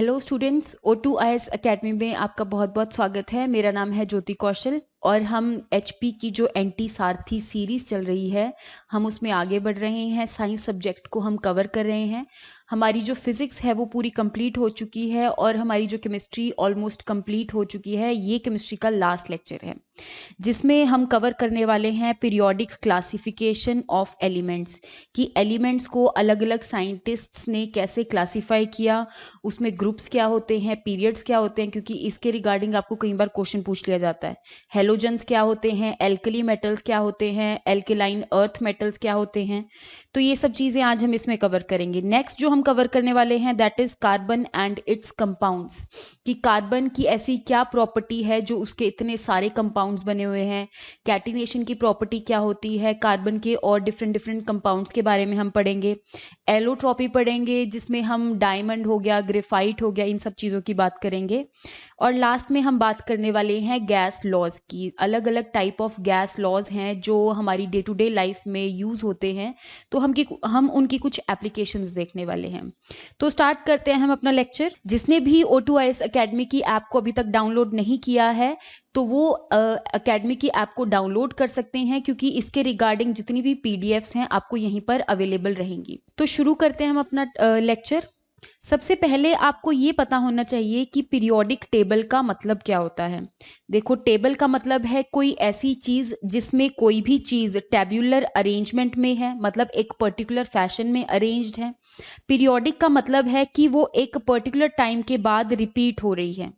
Hello students, O2IS academy में आपका बहुत बहुत स्वागत है। मेरा नाम है ज्योति कौशल और हम HP की जो एंटी सारथी सीरीज़ चल रही है, हम उसमें आगे बढ़ रहे हैं। साइंस सब्जेक्ट को हम कवर कर रहे हैं। हमारी जो फिज़िक्स है वो पूरी कंप्लीट हो चुकी है और हमारी जो केमिस्ट्री ऑलमोस्ट कंप्लीट हो चुकी है। ये केमिस्ट्री का लास्ट लेक्चर है जिसमें हम कवर करने वाले हैं पीरियोडिक क्लासिफिकेशन ऑफ एलिमेंट्स, कि एलिमेंट्स को अलग अलग साइंटिस्ट्स ने कैसे क्लासीफाई किया, उसमें ग्रुप्स क्या होते हैं, पीरियड्स क्या होते हैं, क्योंकि इसके रिगार्डिंग आपको कई बार क्वेश्चन पूछ लिया जाता है। हेलोजन्स क्या होते हैं, एल्कली मेटल्स क्या होते हैं, एल्केलाइन अर्थ मेटल्स क्या होते हैं। तो ये सब चीज़ें आज हम इसमें कवर करेंगे। नेक्स्ट जो हम कवर करने वाले हैं that is carbon and it's compounds, कि कार्बन की ऐसी क्या प्रॉपर्टी है जो उसके इतने सारे कंपाउंड्स बने हुए हैं। कैटिनेशन की प्रॉपर्टी क्या होती है कार्बन के, और डिफरेंट डिफरेंट कंपाउंड्स के बारे में हम पढ़ेंगे। एलोट्रॉपी पढ़ेंगे जिसमें हम डायमंड हो गया, ग्रेफाइट हो गया, इन सब चीज़ों की बात करेंगे। और लास्ट में हम बात करने वाले हैं गैस लॉज की। अलग अलग टाइप ऑफ गैस लॉज हैं जो हमारी डे टू डे लाइफ में यूज़ होते हैं, तो हम उनकी कुछ एप्लीकेशंस देखने वाले हैं। तो स्टार्ट करते हैं हम अपना लेक्चर। जिसने भी O2IS अकेडमी की ऐप को अभी तक डाउनलोड नहीं किया है तो वो अकेडमी की ऐप को डाउनलोड कर सकते हैं, क्योंकि इसके रिगार्डिंग जितनी भी PDFs हैं आपको यहीं पर अवेलेबल रहेंगी। तो शुरू करते हैं हम अपना लेक्चर। सबसे पहले आपको ये पता होना चाहिए कि पीरियोडिक टेबल का मतलब क्या होता है। देखो, टेबल का मतलब है कोई ऐसी चीज़ जिसमें कोई भी चीज़ टेब्यूलर अरेंजमेंट में है, मतलब एक पर्टिकुलर फैशन में अरेंज्ड है। पीरियोडिक का मतलब है कि वो एक पर्टिकुलर टाइम के बाद रिपीट हो रही है।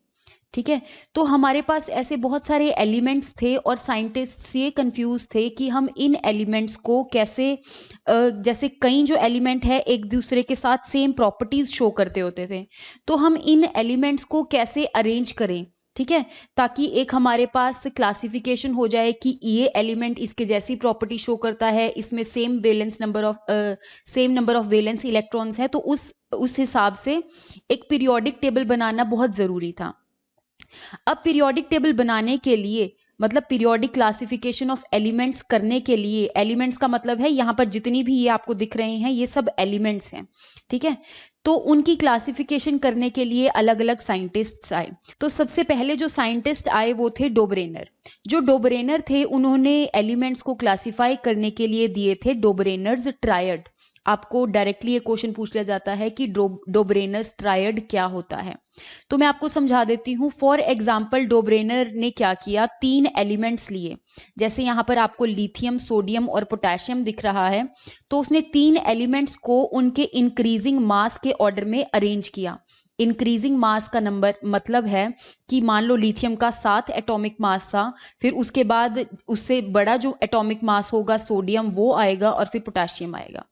ठीक है, तो हमारे पास ऐसे बहुत सारे एलिमेंट्स थे और साइंटिस्ट्स ये कंफ्यूज थे कि हम इन एलिमेंट्स को कैसे जैसे कई जो एलिमेंट है एक दूसरे के साथ सेम प्रॉपर्टीज शो करते होते थे, तो हम इन एलिमेंट्स को कैसे अरेंज करें, ठीक है, ताकि एक हमारे पास क्लासिफिकेशन हो जाए कि ये एलिमेंट इसके जैसी प्रॉपर्टी शो करता है, इसमें same number of valence electrons है। तो उस हिसाब से एक पीरियोडिक टेबल बनाना बहुत ज़रूरी था। अब पीरियोडिक टेबल बनाने के लिए, मतलब पीरियोडिक क्लासिफिकेशन ऑफ एलिमेंट्स करने के लिए, एलिमेंट्स का मतलब है यहाँ पर जितनी भी ये आपको दिख रहे हैं ये सब एलिमेंट्स हैं, ठीक है। तो उनकी क्लासिफिकेशन करने के लिए अलग अलग साइंटिस्ट्स आए। तो सबसे पहले जो साइंटिस्ट आए वो थे डोबरेनर। जो डोबरेनर थे उन्होंने एलिमेंट्स को क्लासिफाई करने के लिए दिए थे डोबरेनर्स ट्रायड। आपको डायरेक्टली ये क्वेश्चन पूछ लिया जाता है कि डोबरेनर्स ट्रायड क्या होता है, तो मैं आपको समझा देती हूँ। फॉर एग्जाम्पल, डोबरेनर ने क्या किया, 3 एलिमेंट्स लिए। जैसे यहाँ पर आपको लिथियम, सोडियम और पोटेशियम दिख रहा है, तो उसने 3 एलिमेंट्स को उनके इंक्रीजिंग मास के ऑर्डर में अरेंज किया। इंक्रीजिंग मास का नंबर मतलब है कि मान लो लिथियम का 7 एटॉमिक मास था, फिर उसके बाद उससे बड़ा जो एटॉमिक मास होगा सोडियम वो आएगा और फिर पोटेशियम आएगा।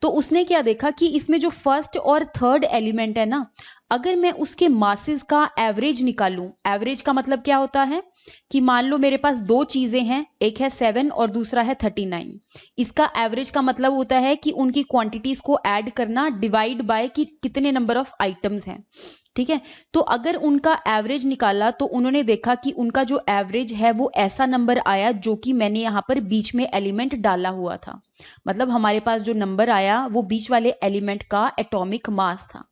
तो उसने क्या देखा कि इसमें जो फर्स्ट और थर्ड एलिमेंट है ना, अगर मैं उसके मासेस का एवरेज निकालूं, एवरेज का मतलब क्या होता है कि मान लो मेरे पास 2 चीजें हैं, एक है 7 और दूसरा है 39। इसका एवरेज का मतलब होता है कि उनकी क्वांटिटीज को ऐड करना डिवाइड बाय कि कितने नंबर ऑफ आइटम्स हैं, ठीक है। तो अगर उनका एवरेज निकाला तो उन्होंने देखा कि उनका जो एवरेज है वो ऐसा नंबर आया जो कि मैंने यहाँ पर बीच में एलिमेंट डाला हुआ था। मतलब हमारे पास जो नंबर आया वो बीच वाले एलिमेंट का एटॉमिक मास था।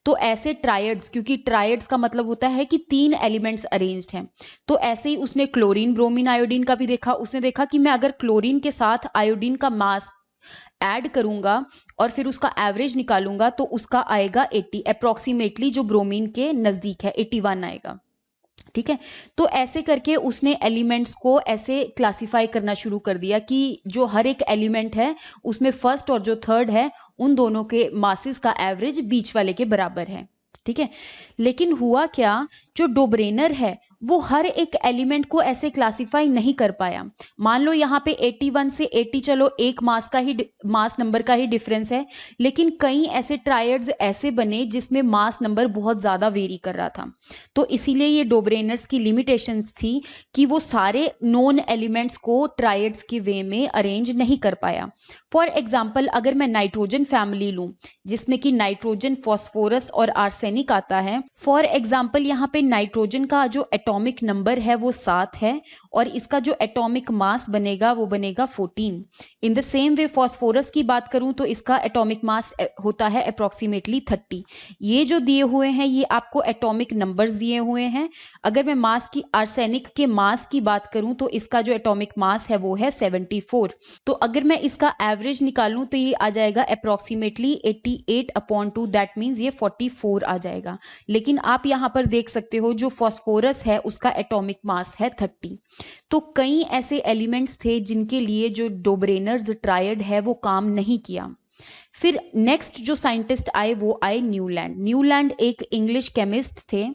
तो ऐसे ट्रायड्स, क्योंकि ट्रायड्स का मतलब होता है कि 3 एलिमेंट्स अरेंज्ड हैं, तो ऐसे ही उसने क्लोरीन, ब्रोमीन, आयोडीन का भी देखा। उसने देखा कि मैं अगर क्लोरीन के साथ आयोडीन का मास ऐड करूंगा और फिर उसका एवरेज निकालूंगा तो उसका आएगा 80 अप्रोक्सीमेटली, जो ब्रोमीन के नज़दीक है 81 आएगा, ठीक है। तो ऐसे करके उसने एलिमेंट्स को ऐसे क्लासिफाई करना शुरू कर दिया कि जो हर एक एलिमेंट है उसमें फर्स्ट और जो थर्ड है उन दोनों के मासेस का एवरेज बीच वाले के बराबर है, ठीक है। लेकिन हुआ क्या, जो डोबरेनर है वो हर एक एलिमेंट को ऐसे क्लासिफाई नहीं कर पाया। मान लो यहाँ पे 81 से 80, चलो एक मास नंबर का ही डिफरेंस है, लेकिन कई ऐसे ट्रायड्स ऐसे बने जिसमें मास नंबर बहुत ज़्यादा वेरी कर रहा था। तो इसीलिए ये डोबरेनर्स की लिमिटेशंस थी कि वो सारे नोन एलिमेंट्स को ट्रायड्स के वे में अरेंज नहीं कर पाया। फॉर एग्जाम्पल, अगर मैं नाइट्रोजन फैमिली लूँ जिसमें कि नाइट्रोजन, फॉस्फोरस और आर्सेनिक आता है, फॉर एग्जाम्पल यहाँ पे नाइट्रोजन का जो एटॉमिक नंबर है वो 7 है और इसका जो एटॉमिक मास बनेगा वो बनेगा 14। इन द सेम वे फॉस्फोरस की बात करूं तो इसका एटॉमिक मास होता है अप्रॉक्सीमेटली 30। ये जो दिए हुए हैं ये आपको एटॉमिक नंबर्स दिए हुए हैं। अगर मैं मास की आर्सेनिक के मास की बात करूं तो इसका जो एटॉमिक मास है वो है 74। तो अगर मैं इसका एवरेज निकालूं तो ये आ जाएगा अप्रॉक्सीमेटली 88/2, दैट मीन्स ये 44 आ जाएगा। लेकिन आप यहाँ पर देख सकते हो जो फॉस्फोरस है उसका एटॉमिक मास है 30। तो कई ऐसे एलिमेंट्स थे जिनके लिए जो डोब्रेनर्स ट्रायड है वो काम नहीं किया। फिर नेक्स्ट जो साइंटिस्ट आए वो आए न्यूलैंड। न्यूलैंड एक इंग्लिश केमिस्ट थे।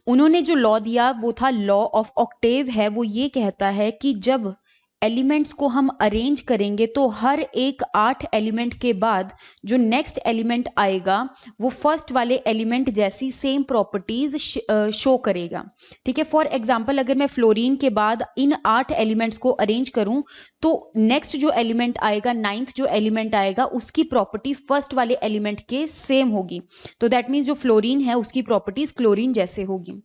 उन्होंने जो लॉ दिया वो था लॉ ऑफ ऑक्टेव है। वो ये कहता है कि जब एलिमेंट्स को हम अरेंज करेंगे तो हर एक 8 एलिमेंट के बाद जो नेक्स्ट एलिमेंट आएगा वो फर्स्ट वाले एलिमेंट जैसी सेम प्रॉपर्टीज शो करेगा। ठीक है, फॉर एग्जांपल अगर मैं फ्लोरीन के बाद इन 8 एलिमेंट्स को अरेंज करूं तो नेक्स्ट जो एलिमेंट आएगा, 9th जो एलिमेंट आएगा उसकी प्रॉपर्टी फर्स्ट वाले एलिमेंट के सेम होगी। तो दैट मीन्स जो फ्लोरीन है उसकी प्रॉपर्टीज क्लोरीन जैसे होगी।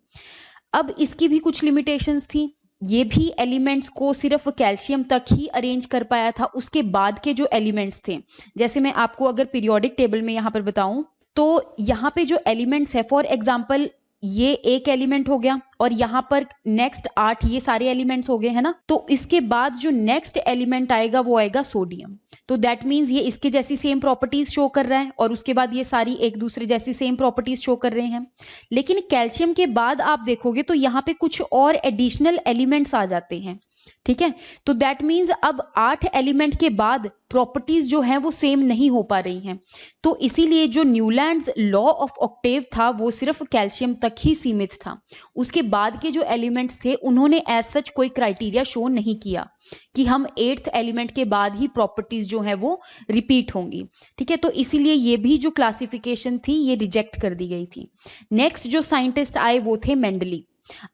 अब इसकी भी कुछ लिमिटेशंस थी। ये भी एलिमेंट्स को सिर्फ कैल्शियम तक ही अरेंज कर पाया था। उसके बाद के जो एलिमेंट्स थे, जैसे मैं आपको अगर पीरियोडिक टेबल में यहाँ पर बताऊं तो यहाँ पे जो एलिमेंट्स है, फॉर एग्जांपल ये एक एलिमेंट हो गया और यहाँ पर नेक्स्ट 8 ये सारे एलिमेंट्स हो गए है ना। तो इसके बाद जो नेक्स्ट एलिमेंट आएगा वो आएगा सोडियम। तो दैट मीन्स ये इसके जैसी सेम प्रॉपर्टीज शो कर रहा है और उसके बाद ये सारी एक दूसरे जैसी सेम प्रॉपर्टीज शो कर रहे हैं। लेकिन कैल्शियम के बाद आप देखोगे तो यहाँ पे कुछ और एडिशनल एलिमेंट्स आ जाते हैं। ठीक है, तो दैट मीन्स अब 8 एलिमेंट के बाद प्रॉपर्टीज जो हैं वो सेम नहीं हो पा रही हैं। तो इसीलिए जो न्यूलैंड्स लॉ ऑफ ऑक्टेव था वो सिर्फ कैल्शियम तक ही सीमित था। उसके बाद के जो एलिमेंट्स थे उन्होंने एज सच कोई क्राइटेरिया शो नहीं किया कि हम 8th एलिमेंट के बाद ही प्रॉपर्टीज जो है वो रिपीट होंगी। ठीक है, तो इसीलिए ये भी जो क्लासिफिकेशन थी ये रिजेक्ट कर दी गई थी। नेक्स्ट जो साइंटिस्ट आए वो थे मेंडलीव।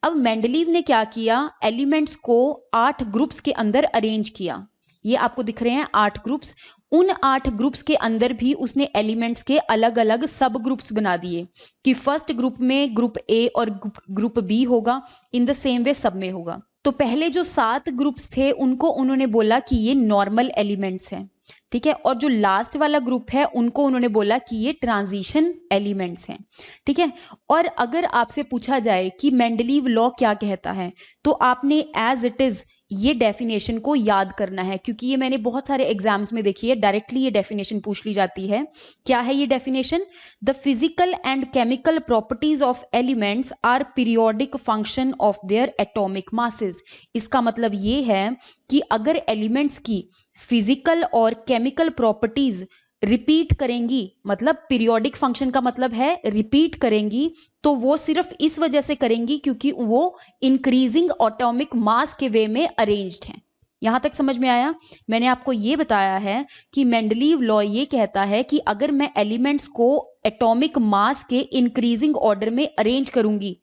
अब मेंडलीव ने क्या किया, एलिमेंट्स को 8 ग्रुप्स के अंदर अरेंज किया। ये आपको दिख रहे हैं 8 ग्रुप्स। उन 8 ग्रुप्स के अंदर भी उसने एलिमेंट्स के अलग अलग सब ग्रुप्स बना दिए कि फर्स्ट ग्रुप में ग्रुप ए और ग्रुप बी होगा, इन द सेम वे सब में होगा। तो पहले जो 7 ग्रुप्स थे उनको उन्होंने बोला कि ये नॉर्मल एलिमेंट्स हैं। ठीक है, और जो लास्ट वाला ग्रुप है उनको उन्होंने बोला कि ये ट्रांजिशन एलिमेंट्स हैं। ठीक है, और अगर आपसे पूछा जाए कि मेंडलीव लॉ क्या कहता है तो आपने एज इट इज ये डेफिनेशन को याद करना है, क्योंकि ये मैंने बहुत सारे एग्जाम्स में देखी है, डायरेक्टली ये डेफिनेशन पूछ ली जाती है। क्या है ये definition? The physical and chemical properties of elements are periodic function of their atomic masses. इसका मतलब ये है कि अगर एलिमेंट्स की फिजिकल और केमिकल प्रॉपर्टीज रिपीट करेंगी, मतलब पीरियोडिक फंक्शन का मतलब है रिपीट करेंगी, तो वो सिर्फ इस वजह से करेंगी क्योंकि वो इंक्रीजिंग एटॉमिक मास के वे में अरेंज्ड हैं। यहां तक समझ में आया? मैंने आपको ये बताया है कि मेंडलीव लॉ ये कहता है कि अगर मैं एलिमेंट्स को एटॉमिक मास के इंक्रीजिंग ऑर्डर में अरेंज करूंगी,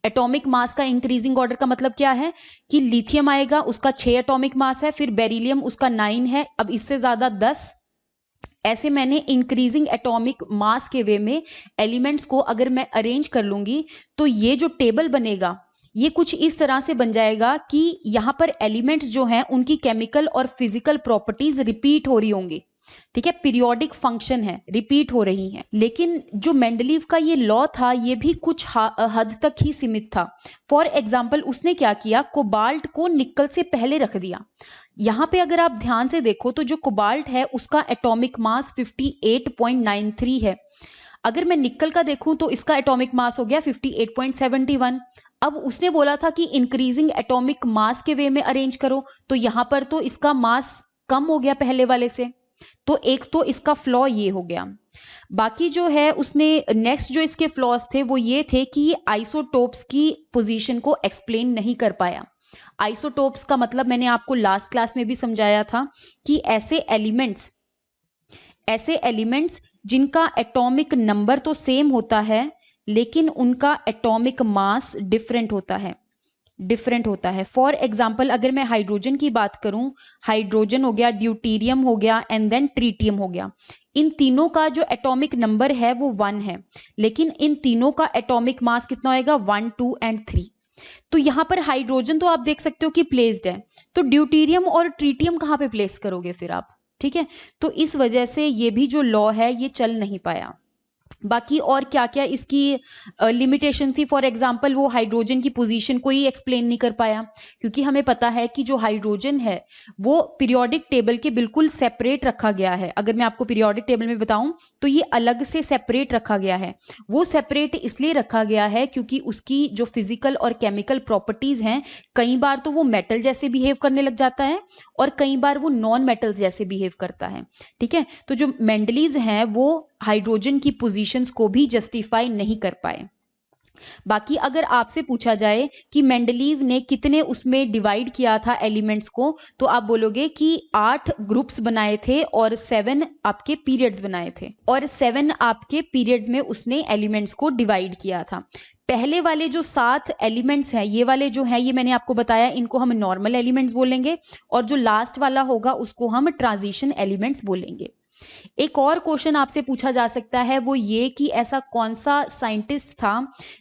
एटॉमिक मास का इंक्रीजिंग ऑर्डर का मतलब क्या है कि लिथियम आएगा उसका 6 एटॉमिक मास है, फिर बेरिलियम उसका 9 है, अब इससे ज्यादा 10। ऐसे मैंने इंक्रीजिंग एटॉमिक मास के वे में एलिमेंट्स को अगर मैं अरेंज कर लूंगी तो ये जो टेबल बनेगा ये कुछ इस तरह से बन जाएगा कि यहाँ पर एलिमेंट्स जो हैं उनकी केमिकल और फिजिकल प्रॉपर्टीज रिपीट हो रही होंगी। ठीक है, पीरियोडिक फंक्शन है, रिपीट हो रही हैं। लेकिन जो मेंडलीव का ये लॉ था ये भी कुछ हद तक ही सीमित था। फॉर एग्जाम्पल उसने क्या किया, कोबाल्ट को निकल से पहले रख दिया। यहाँ पे अगर आप ध्यान से देखो तो जो कोबाल्ट है उसका एटॉमिक मास 58.93 है। अगर मैं निकल का देखूं तो इसका एटॉमिक मास हो गया 58.71। अब उसने बोला था कि इंक्रीजिंग एटॉमिक मास के वे में अरेंज करो, तो यहाँ पर तो इसका मास कम हो गया पहले वाले से। तो एक तो इसका फ्लॉ ये हो गया। बाकी जो है उसने नेक्स्ट जो इसके फ्लॉज थे वो ये थे कि ये आइसोटोप्स की पोजीशन को एक्सप्लेन नहीं कर पाया। आइसोटोप्स का मतलब मैंने आपको लास्ट क्लास में भी समझाया था कि ऐसे एलिमेंट्स जिनका एटॉमिक नंबर तो सेम होता है लेकिन उनका एटॉमिक मास डिफरेंट होता है। फॉर एग्जाम्पल अगर मैं हाइड्रोजन की बात करूं, हाइड्रोजन हो गया, ड्यूटेरियम हो गया एंड देन ट्रीटियम हो गया। इन तीनों का जो एटॉमिक नंबर है वो 1 है, लेकिन इन तीनों का एटॉमिक मास कितना होएगा? 1, 2 एंड 3। तो यहाँ पर हाइड्रोजन तो आप देख सकते हो कि प्लेस्ड है, तो ड्यूटेरियम और ट्रीटियम कहाँ पे प्लेस करोगे फिर आप, ठीक है। तो इस वजह से ये भी जो लॉ है ये चल नहीं पाया। बाकी और क्या क्या इसकी लिमिटेशन थी, फॉर एग्जांपल वो हाइड्रोजन की पोजीशन को ही एक्सप्लेन नहीं कर पाया, क्योंकि हमें पता है कि जो हाइड्रोजन है वो पीरियोडिक टेबल के बिल्कुल सेपरेट रखा गया है। अगर मैं आपको पीरियोडिक टेबल में बताऊं तो ये अलग से सेपरेट रखा गया है। वो सेपरेट इसलिए रखा गया है क्योंकि उसकी जो फिजिकल और केमिकल प्रॉपर्टीज हैं, कई बार तो वो मेटल जैसे बिहेव करने लग जाता है और कई बार वो नॉन मेटल्स जैसे बिहेव करता है, ठीक है। तो जो मेंडलीव्स हैं वो हाइड्रोजन की पोजीशंस को भी जस्टिफाई नहीं कर पाए। बाकी अगर आपसे पूछा जाए कि मेंडलीव ने कितने उसमें डिवाइड किया था एलिमेंट्स को, तो आप बोलोगे कि 8 ग्रुप्स बनाए थे और 7 आपके पीरियड्स बनाए थे, और 7 आपके पीरियड्स में उसने एलिमेंट्स को डिवाइड किया था। पहले वाले जो 7 एलिमेंट्स हैं, ये वाले जो हैं, ये मैंने आपको बताया, इनको हम नॉर्मल एलिमेंट्स बोलेंगे, और जो लास्ट वाला होगा उसको हम ट्रांजिशन एलिमेंट्स बोलेंगे। एक और क्वेश्चन आपसे पूछा जा सकता है, वो ये कि ऐसा कौन सा साइंटिस्ट था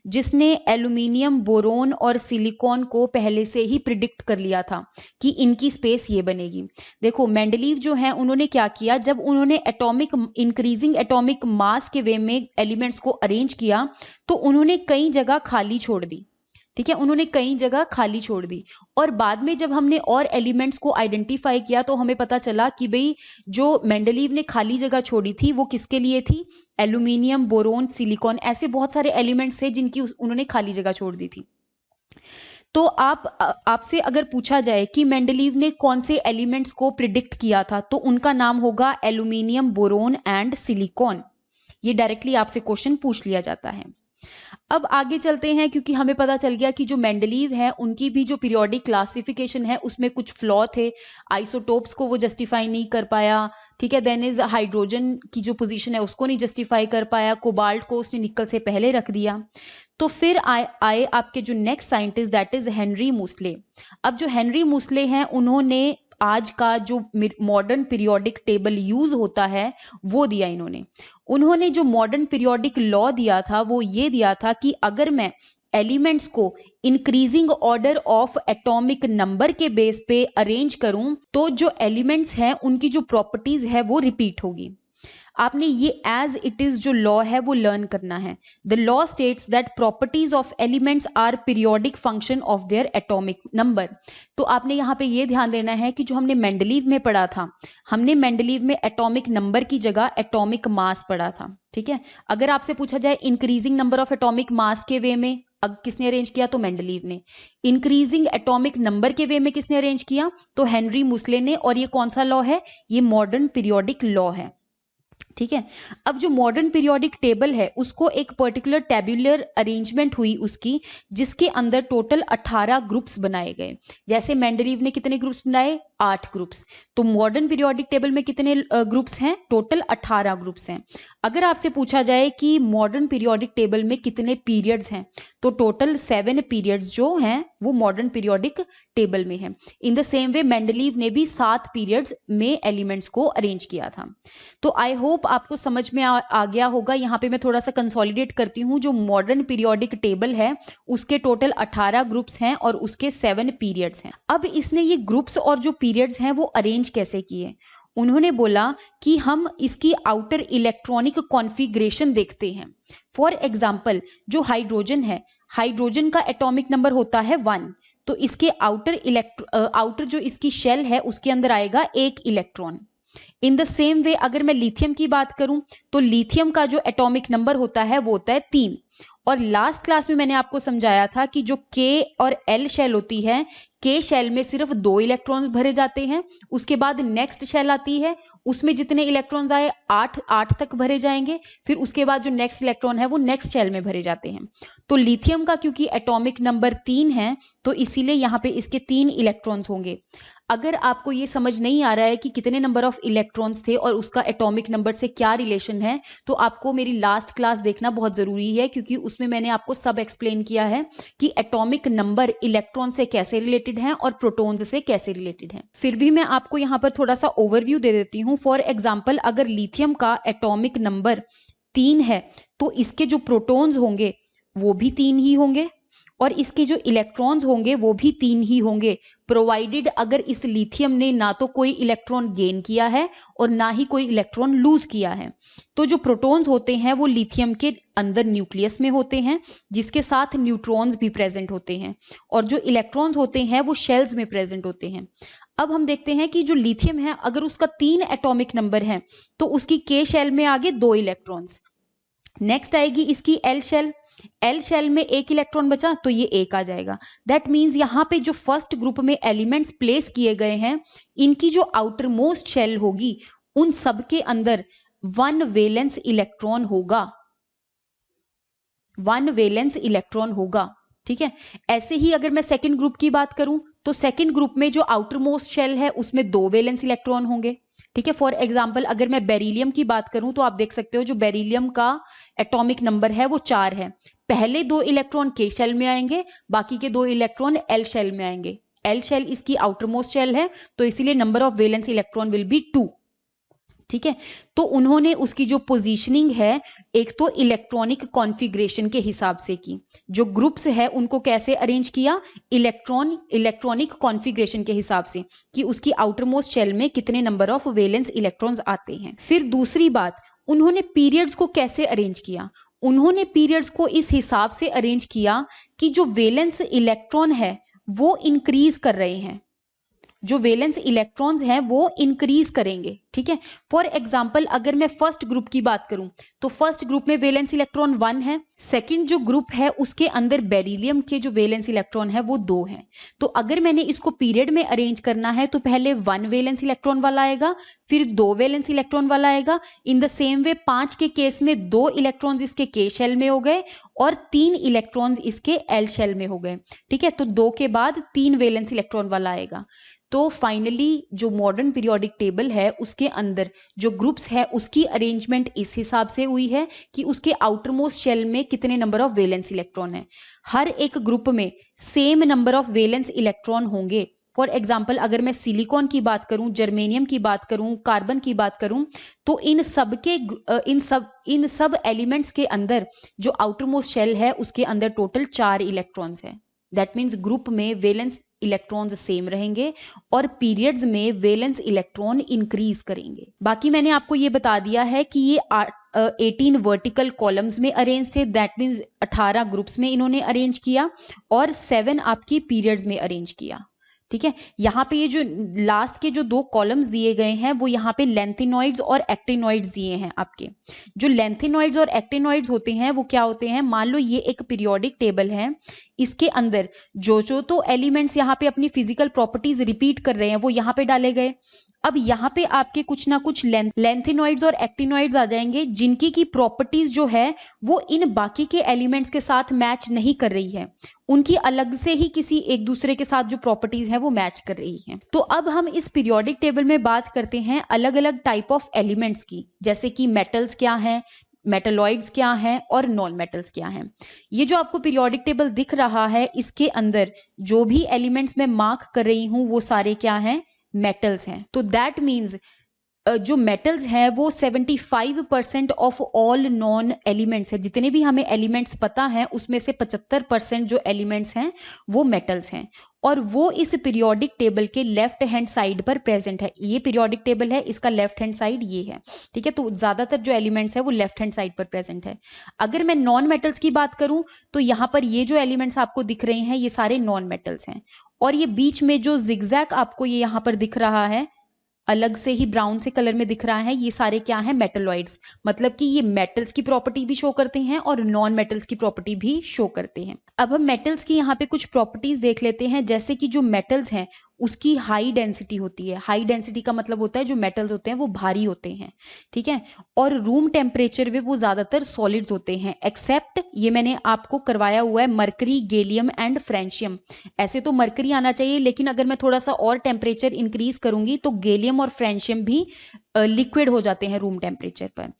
जिसने एल्यूमिनियम, बोरोन और सिलिकॉन को पहले से ही प्रिडिक्ट कर लिया था कि इनकी स्पेस ये बनेगी। देखो मेंडलीव जो है उन्होंने क्या किया, जब उन्होंने इंक्रीजिंग एटॉमिक मास के वे में एलिमेंट्स को अरेंज किया तो उन्होंने कई जगह खाली छोड़ दी, ठीक है, उन्होंने कई जगह खाली छोड़ दी। और बाद में जब हमने और एलिमेंट्स को आइडेंटिफाई किया तो हमें पता चला कि भाई जो मेंडलीव ने खाली जगह छोड़ी थी वो किसके लिए थी, एल्यूमिनियम, बोरोन, सिलिकॉन, ऐसे बहुत सारे एलिमेंट्स थे जिनकी उन्होंने खाली जगह छोड़ दी थी। तो आपसे अगर पूछा जाए कि मेंडलीव ने कौन से एलिमेंट्स को प्रिडिक्ट किया था, तो उनका नाम होगा एल्यूमिनियम, बोरोन एंड सिलिकॉन। ये डायरेक्टली आपसे क्वेश्चन पूछ लिया जाता है। अब आगे चलते हैं, क्योंकि हमें पता चल गया कि जो मेंडलीव है उनकी भी जो पीरियोडिक क्लासिफिकेशन है उसमें कुछ फ्लॉ थे, आइसोटोप्स को वो जस्टिफाई नहीं कर पाया, ठीक है। देन इज हाइड्रोजन की जो पोजीशन है उसको नहीं जस्टिफाई कर पाया, कोबाल्ट को उसने निकल से पहले रख दिया। तो फिर आए आपके जो next scientist, that is Henry Moseley. अब जो हेनरी मूसले हैं उन्होंने आज का जो मॉडर्न पीरियोडिक टेबल यूज होता है वो दिया इन्होंने। उन्होंने जो मॉडर्न पीरियोडिक लॉ दिया था वो ये दिया था कि अगर मैं एलिमेंट्स को increasing order of atomic number के बेस पे अरेंज करूं तो जो एलिमेंट्स हैं उनकी जो प्रॉपर्टीज है वो रिपीट होगी। आपने ये एज इट इज जो लॉ है वो लर्न करना है। The law states that properties of elements are periodic function of their atomic number. तो आपने यहाँ पे ये ध्यान देना है कि जो हमने मेंडलीव में पढ़ा था, हमने मेंडलीव में एटॉमिक नंबर की जगह एटॉमिक मास पढ़ा था, ठीक है। अगर आपसे पूछा जाए increasing number of atomic mass के वे में अब किसने अरेंज किया, तो मेंडलीव ने। इंक्रीजिंग एटॉमिक नंबर के वे में किसने अरेंज किया, तो हेनरी मूसले ने। और ये कौन सा लॉ है, ये मॉडर्न पीरियोडिक लॉ है, ठीक है। अब जो मॉडर्न पीरियोडिक टेबल है उसको एक पर्टिकुलर टेबुलर अरेंजमेंट हुई उसकी, जिसके अंदर टोटल 18 ग्रुप्स बनाए गए। जैसे मेंडलीव ने कितने ग्रुप्स बनाए, 8 ग्रुप्स। तो मॉडर्न पीरियोडिक टेबल में कितने ग्रुप्स हैं, टोटल 18 ग्रुप्स हैं। अगर आपसे पूछा जाए कि मॉडर्न पीरियोडिक टेबल में कितने पीरियड्स हैं, तो टोटल 7 पीरियड्स जो हैं वो मॉडर्न पीरियोडिक टेबल में है। In the same way Mendeleev ने भी 7 पीरियड्स में एलिमेंट्स को अरेंज किया था। तो आई होप आपको समझ में आ गया होगा। यहाँ पे मैं थोड़ा सा कंसोलिडेट करती हूँ। जो मॉडर्न पीरियोडिक टेबल है उसके टोटल 18 ग्रुप्स हैं और उसके 7 पीरियड्स हैं। अब इसने ये ग्रुप्स और जो पीरियड्स हैं वो अरेंज कैसे किए, उन्होंने बोला कि हम इसकी आउटर इलेक्ट्रॉनिक कॉन्फ़िगरेशन देखते हैं। फॉर एग्जाम्पल जो हाइड्रोजन है, हाइड्रोजन का एटॉमिक नंबर होता है 1, तो इसके आउटर जो इसकी शेल है उसके अंदर आएगा 1 इलेक्ट्रॉन। इन द सेम वे अगर मैं लिथियम की बात करूं तो लिथियम का जो एटॉमिक नंबर होता है वो होता है 3। और लास्ट क्लास में मैंने आपको समझाया था कि जो K और L शेल होती है, K शेल में सिर्फ 2 इलेक्ट्रॉन्स भरे जाते हैं। उसके बाद नेक्स्ट शेल आती है, उसमें जितने इलेक्ट्रॉन्स आए 8 तक भरे जाएंगे। फिर उसके बाद जो नेक्स्ट इलेक्ट्रॉन है वो नेक्स्ट शेल में भरे जाते हैं। तो लिथियम का क्योंकि एटॉमिक नंबर 3 है तो इसीलिए यहाँ पे इसके 3 इलेक्ट्रॉन्स होंगे। अगर आपको ये समझ नहीं आ रहा है कि कितने नंबर ऑफ इलेक्ट्रॉन्स थे और उसका एटॉमिक नंबर से क्या रिलेशन है, तो आपको मेरी लास्ट क्लास देखना बहुत ज़रूरी है, क्योंकि उसमें मैंने आपको सब एक्सप्लेन किया है कि एटॉमिक नंबर इलेक्ट्रॉन से कैसे रिलेटेड हैं और प्रोटॉन्स से कैसे रिलेटेड हैं। फिर भी मैं आपको यहाँ पर थोड़ा सा ओवरव्यू दे देती हूँ। फॉर एग्जाम्पल अगर लिथियम का एटॉमिक नंबर 3 है तो इसके जो प्रोटॉन्स होंगे वो भी 3 ही होंगे, और इसके जो इलेक्ट्रॉन्स होंगे वो भी 3 ही होंगे, प्रोवाइडेड अगर इस लिथियम ने ना तो कोई इलेक्ट्रॉन गेन किया है और ना ही कोई इलेक्ट्रॉन लूज किया है। तो जो प्रोटॉन्स होते हैं वो लिथियम के अंदर न्यूक्लियस में होते हैं, जिसके साथ न्यूट्रॉन्स भी प्रेजेंट होते हैं, और जो इलेक्ट्रॉन्स होते हैं वो शेल्स में प्रेजेंट होते हैं। अब हम देखते हैं कि जो लिथियम है अगर उसका 3 एटॉमिक नंबर है तो उसकी के शेल में आगे 2 इलेक्ट्रॉन्स। नेक्स्ट आएगी इसकी एल शेल। एल शेल में 1 इलेक्ट्रॉन बचा तो ये 1 आ जाएगा। दैट मीन्स यहाँ पे जो फर्स्ट ग्रुप में एलिमेंट्स प्लेस किए गए हैं, इनकी जो आउटर मोस्ट शेल होगी उन सब के अंदर 1 वैलेंस इलेक्ट्रॉन होगा, 1 वैलेंस इलेक्ट्रॉन होगा। ठीक है, ऐसे ही अगर मैं सेकंड ग्रुप की बात करूं तो सेकंड ग्रुप में जो आउटर मोस्ट शेल है उसमें 2 वैलेंस इलेक्ट्रॉन होंगे। ठीक है, फॉर एग्जांपल अगर मैं बेरिलियम की बात करूं तो आप देख सकते हो जो बेरिलियम का एटॉमिक नंबर है वो 4 है। पहले 2 इलेक्ट्रॉन के शेल में आएंगे, बाकी के 2 इलेक्ट्रॉन एल शेल में आएंगे। एल शेल इसकी आउटर मोस्ट शेल है तो इसीलिए number of valence electron will be 2। ठीक है, तो उन्होंने उसकी जो पोजीशनिंग है एक तो इलेक्ट्रॉनिक कॉन्फ़िगरेशन के हिसाब से की, जो ग्रुप्स है उनको कैसे अरेंज किया, इलेक्ट्रॉनिक कॉन्फ़िगरेशन के हिसाब से कि उसकी आउटर मोस्ट शेल में कितने नंबर ऑफ वैलेंस इलेक्ट्रॉन्स आते हैं। फिर दूसरी बात, उन्होंने पीरियड्स को कैसे अरेंज किया। उन्होंने पीरियड्स को इस हिसाब से अरेंज किया कि जो वैलेंस इलेक्ट्रॉन है वो इंक्रीज कर रहे हैं, जो वैलेंस इलेक्ट्रॉन्स हैं वो इंक्रीज करेंगे। ठीक है, फॉर एग्जांपल अगर मैं फर्स्ट ग्रुप की बात करूं तो फर्स्ट ग्रुप में वैलेंस इलेक्ट्रॉन 1 है। सेकंड जो ग्रुप है उसके अंदर बेरिलियम के जो वैलेंस इलेक्ट्रॉन है वो 2 हैं। तो अगर मैंने इसको पीरियड में अरेंज करना है तो पहले 1 वैलेंस इलेक्ट्रॉन वाला आएगा, फिर 2 वैलेंस इलेक्ट्रॉन वाला आएगा। इन द सेम वे 5 के केस में 2 इलेक्ट्रॉन्स इसके के शेल में हो गए और 3 इलेक्ट्रॉन्स इसके एल शेल में हो गए। ठीक है, तो 2 के बाद 3 वैलेंस इलेक्ट्रॉन वाला आएगा। तो फाइनली जो मॉडर्न पीरियोडिक टेबल है उसके अंदर जो ग्रुप्स है उसकी अरेंजमेंट इस हिसाब से हुई है कि उसके आउटर मोस्ट शेल में कितने नंबर ऑफ वैलेंस इलेक्ट्रॉन है। हर एक ग्रुप में same number of valence electron होंगे। फॉर एग्जाम्पल अगर मैं सिलिकॉन की बात करूं, जर्मेनियम की बात करूं, कार्बन की बात करूं, तो इन सब एलिमेंट्स के अंदर जो आउटर मोस्ट शेल है उसके अंदर टोटल 4 इलेक्ट्रॉन्स है। दैट मीन्स ग्रुप में वैलेंस इलेक्ट्रॉन्स सेम रहेंगे और पीरियड्स में वैलेंस इलेक्ट्रॉन इंक्रीज करेंगे। बाकी मैंने आपको ये बता दिया है कि ये 18 वर्टिकल कॉलम्स में अरेंज थे। दैट मीन्स 18 ग्रुप्स में इन्होंने अरेंज किया और 7 आपकी पीरियड्स में अरेंज किया। ठीक है, यहाँ पे ये जो लास्ट के जो 2 कॉलम्स दिए गए हैं वो यहाँ पे लेंथेनॉइड्स और एक्टिनॉइड्स दिए हैं आपके। जो लेंथेनॉइड्स और एक्टिनॉइड्स होते हैं वो क्या होते हैं, मान लो ये एक पीरियोडिक टेबल है, इसके अंदर जो तो एलिमेंट्स यहाँ पे अपनी फिजिकल प्रॉपर्टीज रिपीट कर रहे हैं वो यहाँ पे डाले गए। अब यहाँ पे आपके कुछ ना कुछ लेंथेनॉइड्स और एक्टिनॉइड्स आ जाएंगे जिनकी की प्रॉपर्टीज जो है वो इन बाकी के एलिमेंट्स के साथ मैच नहीं कर रही है, उनकी अलग से ही किसी एक दूसरे के साथ जो प्रॉपर्टीज है वो मैच कर रही है। तो अब हम इस पीरियोडिक टेबल में बात करते हैं अलग अलग टाइप ऑफ एलिमेंट्स की, जैसे कि मेटल्स क्या हैं, मेटलॉइड्स क्या हैं और नॉन मेटल्स क्या हैं। ये जो आपको पीरियोडिक टेबल दिख रहा है इसके अंदर जो भी एलिमेंट्स मैं मार्क कर रही हूं वो सारे क्या हैं, मेटल्स हैं। तो दैट मीन्स जो मेटल्स हैं वो 75% ऑफ ऑल नॉन एलिमेंट्स है। जितने भी हमें एलिमेंट्स पता हैं उसमें से 75% जो एलिमेंट्स हैं वो मेटल्स हैं और वो इस पीरियोडिक टेबल के लेफ्ट हैंड साइड पर प्रेजेंट है। ये पीरियोडिक टेबल है, इसका लेफ्ट हैंड साइड ये है। ठीक है, तो ज्यादातर जो एलिमेंट्स है वो लेफ्ट हैंड साइड पर प्रेजेंट है। अगर मैं नॉन मेटल्स की बात करूं तो यहाँ पर ये जो एलिमेंट्स आपको दिख रहे हैं ये सारे नॉन मेटल्स हैं और ये बीच में जो जिगजैग आपको ये यहाँ पर दिख रहा है अलग से ही ब्राउन से कलर में दिख रहा है, ये सारे क्या हैं, मेटलॉइड्स। मतलब कि ये मेटल्स की प्रॉपर्टी भी शो करते हैं और नॉन मेटल्स की प्रॉपर्टी भी शो करते हैं। अब हम मेटल्स की यहाँ पे कुछ प्रॉपर्टीज देख लेते हैं, जैसे कि जो मेटल्स हैं उसकी हाई डेंसिटी होती है। हाई डेंसिटी का मतलब होता है जो मेटल्स होते हैं वो भारी होते हैं। ठीक है, और रूम टेम्परेचर में वो ज्यादातर सॉलिड्स होते हैं, एक्सेप्ट ये मैंने आपको करवाया हुआ है मरकरी, गैलियम एंड फ्रेंशियम। ऐसे तो मरकरी आना चाहिए लेकिन अगर मैं थोड़ा सा और टेम्परेचर इंक्रीज करूंगी तो गैलियम और फ्रेंशियम भी लिक्विड हो जाते हैं रूम टेम्परेचर पर।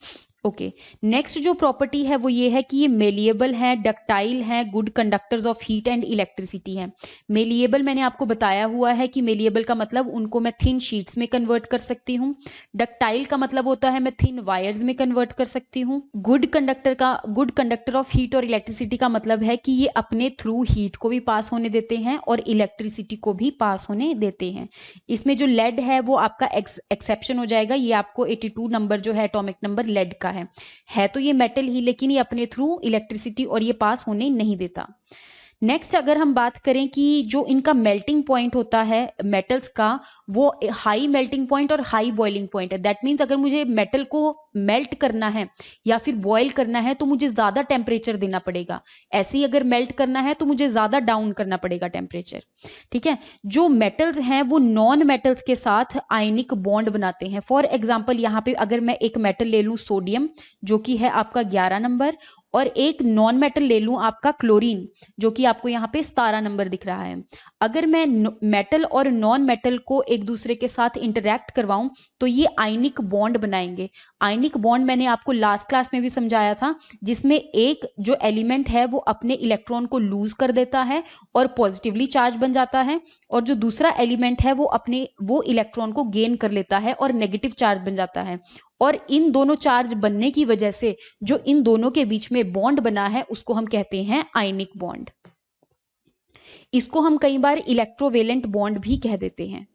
ओके, नेक्स्ट जो प्रॉपर्टी है वो ये है कि ये मेलिएबल हैं, डक्टाइल हैं, good conductors of heat and electricity हैं। मेलिएबल मैंने आपको बताया हुआ है कि मेलिएबल का मतलब उनको मैं थिन शीट्स में कन्वर्ट कर सकती हूँ। डक्टाइल का मतलब होता है मैं थिन वायर्स में कन्वर्ट कर सकती हूँ। गुड कंडक्टर ऑफ हीट और इलेक्ट्रिसिटी का मतलब है कि ये अपने थ्रू हीट को भी पास होने देते हैं और इलेक्ट्रिसिटी को भी पास होने देते हैं। इसमें जो लेड है वो आपका एक्सेप्शन हो जाएगा, ये आपको 82 नंबर जो है एटॉमिक नंबर लेड का है तो ये मेटल ही, लेकिन ये अपने थ्रू इलेक्ट्रिसिटी और ये पास होने नहीं देता। नेक्स्ट अगर हम बात करें कि जो इनका मेल्टिंग पॉइंट होता है मेटल्स का, वो हाई मेल्टिंग पॉइंट और हाई बॉइलिंग पॉइंट है। दैट मीन्स अगर मुझे मेटल को मेल्ट करना है या फिर बॉयल करना है तो मुझे ज़्यादा टेम्परेचर देना पड़ेगा। ऐसे ही अगर मेल्ट करना है तो मुझे ज़्यादा डाउन करना पड़ेगा टेम्परेचर। ठीक है, जो मेटल्स हैं वो नॉन मेटल्स के साथ आयनिक बॉन्ड बनाते हैं। फॉर एग्जाम्पल यहाँ पे अगर मैं एक मेटल ले लूँ सोडियम, जो कि है आपका 11 नंबर, और एक नॉन मेटल ले लूँ आपका क्लोरीन, जो कि आपको यहाँ पे 17 नंबर दिख रहा है। अगर मैं मेटल और नॉन मेटल को एक दूसरे के साथ इंटरैक्ट करवाऊं तो ये आयनिक बॉन्ड बनाएंगे। आयनिक बॉन्ड मैंने आपको लास्ट क्लास में भी समझाया था, जिसमें एक जो एलिमेंट है वो अपने इलेक्ट्रॉन को लूज कर देता है और पॉजिटिवली चार्ज बन जाता है, और जो दूसरा एलिमेंट है वो इलेक्ट्रॉन को गेन कर लेता है और नेगेटिव चार्ज बन जाता है। और इन दोनों चार्ज बनने की वजह से जो इन दोनों के बीच में बॉन्ड बना है उसको हम कहते हैं आयनिक बॉन्ड। इसको हम कई बार इलेक्ट्रोवेलेंट बॉन्ड भी कह देते हैं।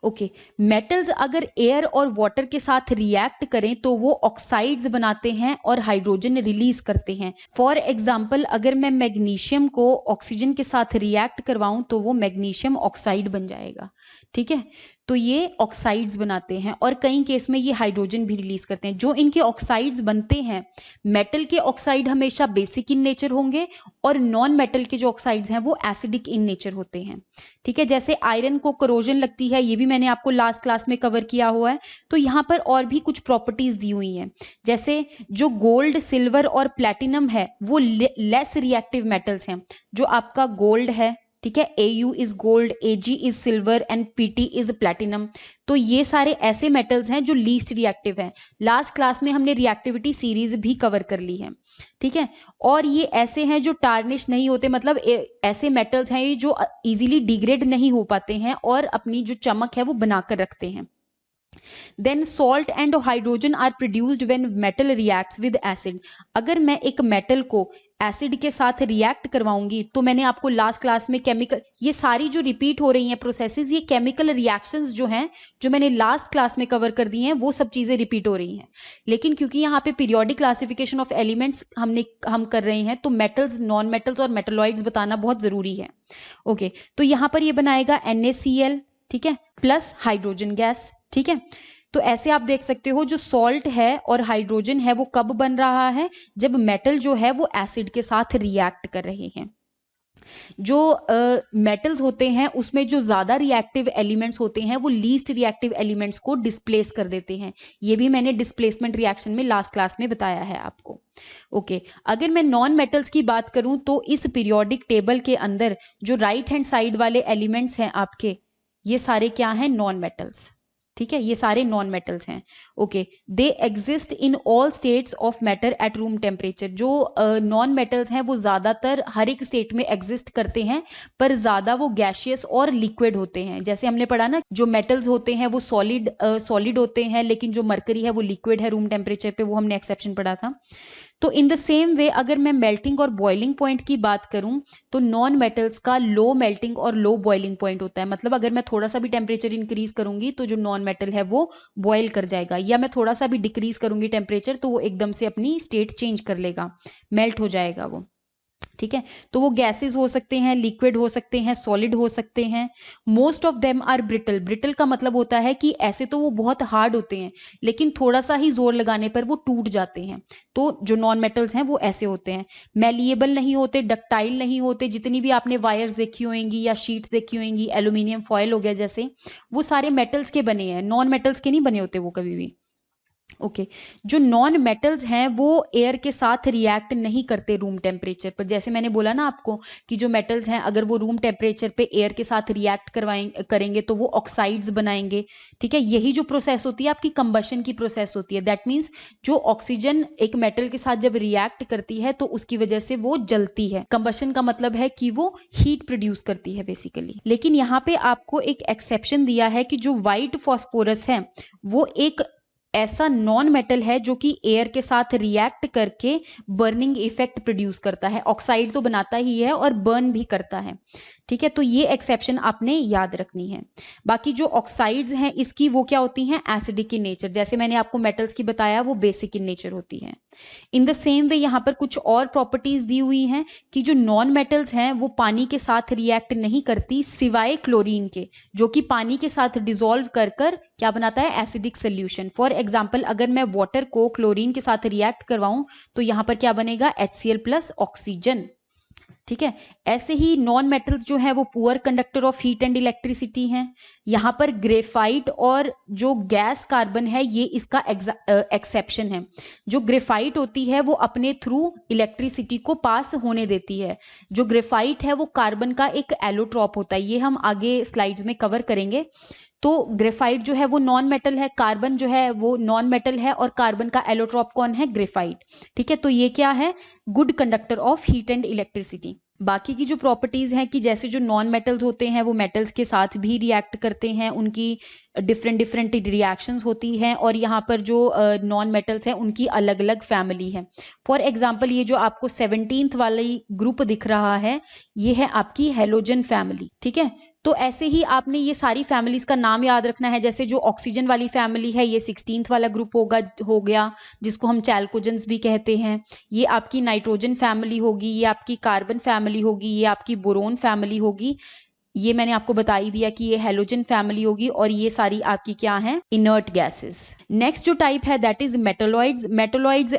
ओके, मेटल्स अगर एयर और वाटर के साथ रिएक्ट करें तो वो ऑक्साइड्स बनाते हैं और हाइड्रोजन रिलीज करते हैं। फॉर एग्जांपल अगर मैं मैग्नीशियम को ऑक्सीजन के साथ रिएक्ट करवाऊं तो वो मैग्नीशियम ऑक्साइड बन जाएगा। ठीक है, तो ये ऑक्साइड्स बनाते हैं और कई केस में ये हाइड्रोजन भी रिलीज करते हैं। जो इनके ऑक्साइड्स बनते हैं, मेटल के ऑक्साइड हमेशा बेसिक इन नेचर होंगे और नॉन मेटल के जो ऑक्साइड्स हैं वो एसिडिक इन नेचर होते हैं। ठीक है, जैसे आयरन को करोजन लगती है, ये भी मैंने आपको लास्ट क्लास में कवर किया हुआ है। तो यहाँ पर और भी कुछ प्रॉपर्टीज दी हुई हैं, जैसे जो गोल्ड, सिल्वर और प्लैटिनम है वो लेस रिएक्टिव मेटल्स हैं। जो आपका गोल्ड है, ठीक है, Au is gold, Ag is silver and Pt is platinum. तो ये सारे ऐसे मेटल्स हैं जो लीस्ट रिएक्टिव हैं। लास्ट क्लास में हमने रिएक्टिविटी सीरीज भी कवर कर ली है। ठीक है, और ये ऐसे हैं जो टार्निश नहीं होते, मतलब ऐसे मेटल्स हैं ये जो इजीली डिग्रेड नहीं हो पाते हैं और अपनी जो चमक है वो बनाकर रखते हैं। Then salt and hydrogen are produced when metal reacts with acid. अगर मैं एक मेटल को एसिड के साथ रिएक्ट करवाऊंगी तो मैंने आपको लास्ट क्लास में केमिकल, ये सारी जो रिपीट हो रही हैं प्रोसेसेस, ये केमिकल रिएक्शंस जो हैं, जो मैंने लास्ट क्लास में कवर कर दी हैं, वो सब चीज़ें रिपीट हो रही हैं। लेकिन क्योंकि यहाँ पे पीरियोडिक क्लासिफिकेशन ऑफ एलिमेंट्स हम कर रहे हैं तो मेटल्स, नॉन मेटल्स और मेटलॉइड्स बताना बहुत ज़रूरी है। ओके, तो यहाँ पर ये बनाएगा NaCl, ठीक है, प्लस हाइड्रोजन गैस। ठीक है, तो ऐसे आप देख सकते हो जो सॉल्ट है और हाइड्रोजन है वो कब बन रहा है, जब मेटल जो है वो एसिड के साथ रिएक्ट कर रहे हैं। जो मेटल्स होते हैं उसमें जो ज़्यादा रिएक्टिव एलिमेंट्स होते हैं वो लीस्ट रिएक्टिव एलिमेंट्स को डिस्प्लेस कर देते हैं। ये भी मैंने डिस्प्लेसमेंट रिएक्शन में लास्ट क्लास में बताया है आपको। ओके, अगर मैं नॉन मेटल्स की बात करूं तो इस पीरियोडिक टेबल के अंदर जो राइट हैंड साइड वाले एलिमेंट्स हैं आपके, ये सारे क्या हैं, नॉन मेटल्स। ठीक है, ये सारे नॉन मेटल्स हैं। Okay, they exist in all states of matter at room temperature. जो नॉन मेटल्स हैं वो ज़्यादातर हर एक स्टेट में एग्जिस्ट करते हैं, पर ज़्यादा वो गैशियस और लिक्विड होते हैं। जैसे हमने पढ़ा ना, जो मेटल्स होते हैं वो सॉलिड होते हैं, लेकिन जो मरकरी है वो लिक्विड है रूम टेम्परेचर पे, वो हमने एक्सेप्शन पढ़ा था। तो इन द सेम वे अगर मैं मेल्टिंग और बॉइलिंग पॉइंट की बात करूं तो नॉन मेटल्स का लो मेल्टिंग और लो बॉइलिंग पॉइंट होता है। मतलब अगर मैं थोड़ा सा भी टेम्परेचर इंक्रीज करूंगी तो जो नॉन मेटल है वो बॉयल कर जाएगा, या मैं थोड़ा सा भी डिक्रीज करूंगी टेम्परेचर तो वो एकदम से अपनी स्टेट चेंज कर लेगा, मेल्ट हो जाएगा वो। ठीक है, तो वो गैसेस हो सकते हैं, लिक्विड हो सकते हैं, सॉलिड हो सकते हैं। Most of them are brittle. Brittle का मतलब होता है कि ऐसे तो वो बहुत हार्ड होते हैं लेकिन थोड़ा सा ही जोर लगाने पर वो टूट जाते हैं। तो जो नॉन मेटल्स हैं वो ऐसे होते हैं। मैलिएबल नहीं होते, डक्टाइल नहीं होते। जितनी भी आपने वायर्स देखी होंगी या शीट्स देखी होंगी, एल्यूमिनियम फॉयल हो गया जैसे, वो सारे मेटल्स के बने हैं, नॉन मेटल्स के नहीं बने होते वो कभी भी। ओके जो नॉन मेटल्स हैं वो एयर के साथ रिएक्ट नहीं करते रूम टेम्परेचर पर। जैसे मैंने बोला ना आपको कि जो मेटल्स हैं अगर वो रूम टेम्परेचर पे एयर के साथ रिएक्ट करेंगे तो वो ऑक्साइड्स बनाएंगे। ठीक है, यही जो प्रोसेस होती है आपकी कंबशन की प्रोसेस होती है। दैट मीन्स जो ऑक्सीजन एक मेटल के साथ जब रिएक्ट करती है तो उसकी वजह से वो जलती है। कंबशन का मतलब है कि वो हीट प्रोड्यूस करती है बेसिकली। लेकिन यहाँ पे आपको एक एक्सेप्शन दिया है कि जो व्हाइट फॉस्फोरस है वो एक ऐसा नॉन मेटल है जो कि एयर के साथ रिएक्ट करके बर्निंग इफेक्ट प्रोड्यूस करता है। ऑक्साइड तो बनाता ही है और बर्न भी करता है। ठीक है, तो ये एक्सेप्शन आपने याद रखनी है। बाकी जो ऑक्साइड्स हैं इसकी वो क्या होती हैं, एसिडिक इन नेचर। जैसे मैंने आपको मेटल्स की बताया वो बेसिक इन नेचर होती है। इन द सेम वे यहाँ पर कुछ और प्रॉपर्टीज दी हुई हैं कि जो नॉन मेटल्स हैं वो पानी के साथ रिएक्ट नहीं करती सिवाय क्लोरीन के, जो कि पानी के साथ डिसॉल्व कर कर क्या बनाता है, एसिडिक सोल्यूशन। फॉर एग्जाम्पल अगर मैं वाटर को क्लोरीन के साथ रिएक्ट करवाऊं तो यहाँ पर क्या बनेगा, HCl प्लस ऑक्सीजन। ठीक है, ऐसे ही नॉन मेटल्स जो है वो poor conductor of heat and electricity हैं। यहाँ पर ग्रेफाइट और जो गैस कार्बन है ये इसका एक्सेप्शन है। जो ग्रेफाइट होती है वो अपने थ्रू इलेक्ट्रिसिटी को पास होने देती है। जो ग्रेफाइट है वो कार्बन का एक एलोट्रॉप होता है, ये हम आगे स्लाइड्स में कवर करेंगे। तो ग्रेफाइट जो है वो नॉन मेटल है, कार्बन जो है वो नॉन मेटल है और कार्बन का एलोट्रॉप कौन है, ग्रेफाइट। ठीक है, तो ये क्या है, good conductor of heat and electricity. बाकी की जो प्रॉपर्टीज हैं कि जैसे जो नॉन मेटल्स होते हैं वो मेटल्स के साथ भी रिएक्ट करते हैं, उनकी डिफरेंट डिफरेंट रिएक्शंस होती हैं। और यहाँ पर जो नॉन मेटल्स हैं उनकी अलग अलग फैमिली है। फॉर एग्जांपल ये जो आपको 17th वाली ग्रुप दिख रहा है ये है आपकी हेलोजन फैमिली। ठीक है, तो ऐसे ही आपने ये सारी फैमिलीज का नाम याद रखना है। जैसे जो ऑक्सीजन वाली फैमिली है ये 16th वाला ग्रुप हो गया जिसको हम चैल्कोजेंस भी कहते हैं। ये आपकी नाइट्रोजन फैमिली होगी, ये आपकी कार्बन फैमिली होगी, ये आपकी बोरोन फैमिली होगी। ये मैंने आपको बता ही दिया कि ये हेलोजन फैमिली होगी। और ये सारी आपकी क्या है, इनर्ट गैसेस। नेक्स्ट जो टाइप है दैट इज मेटलॉइड्स। मेटलॉइड्स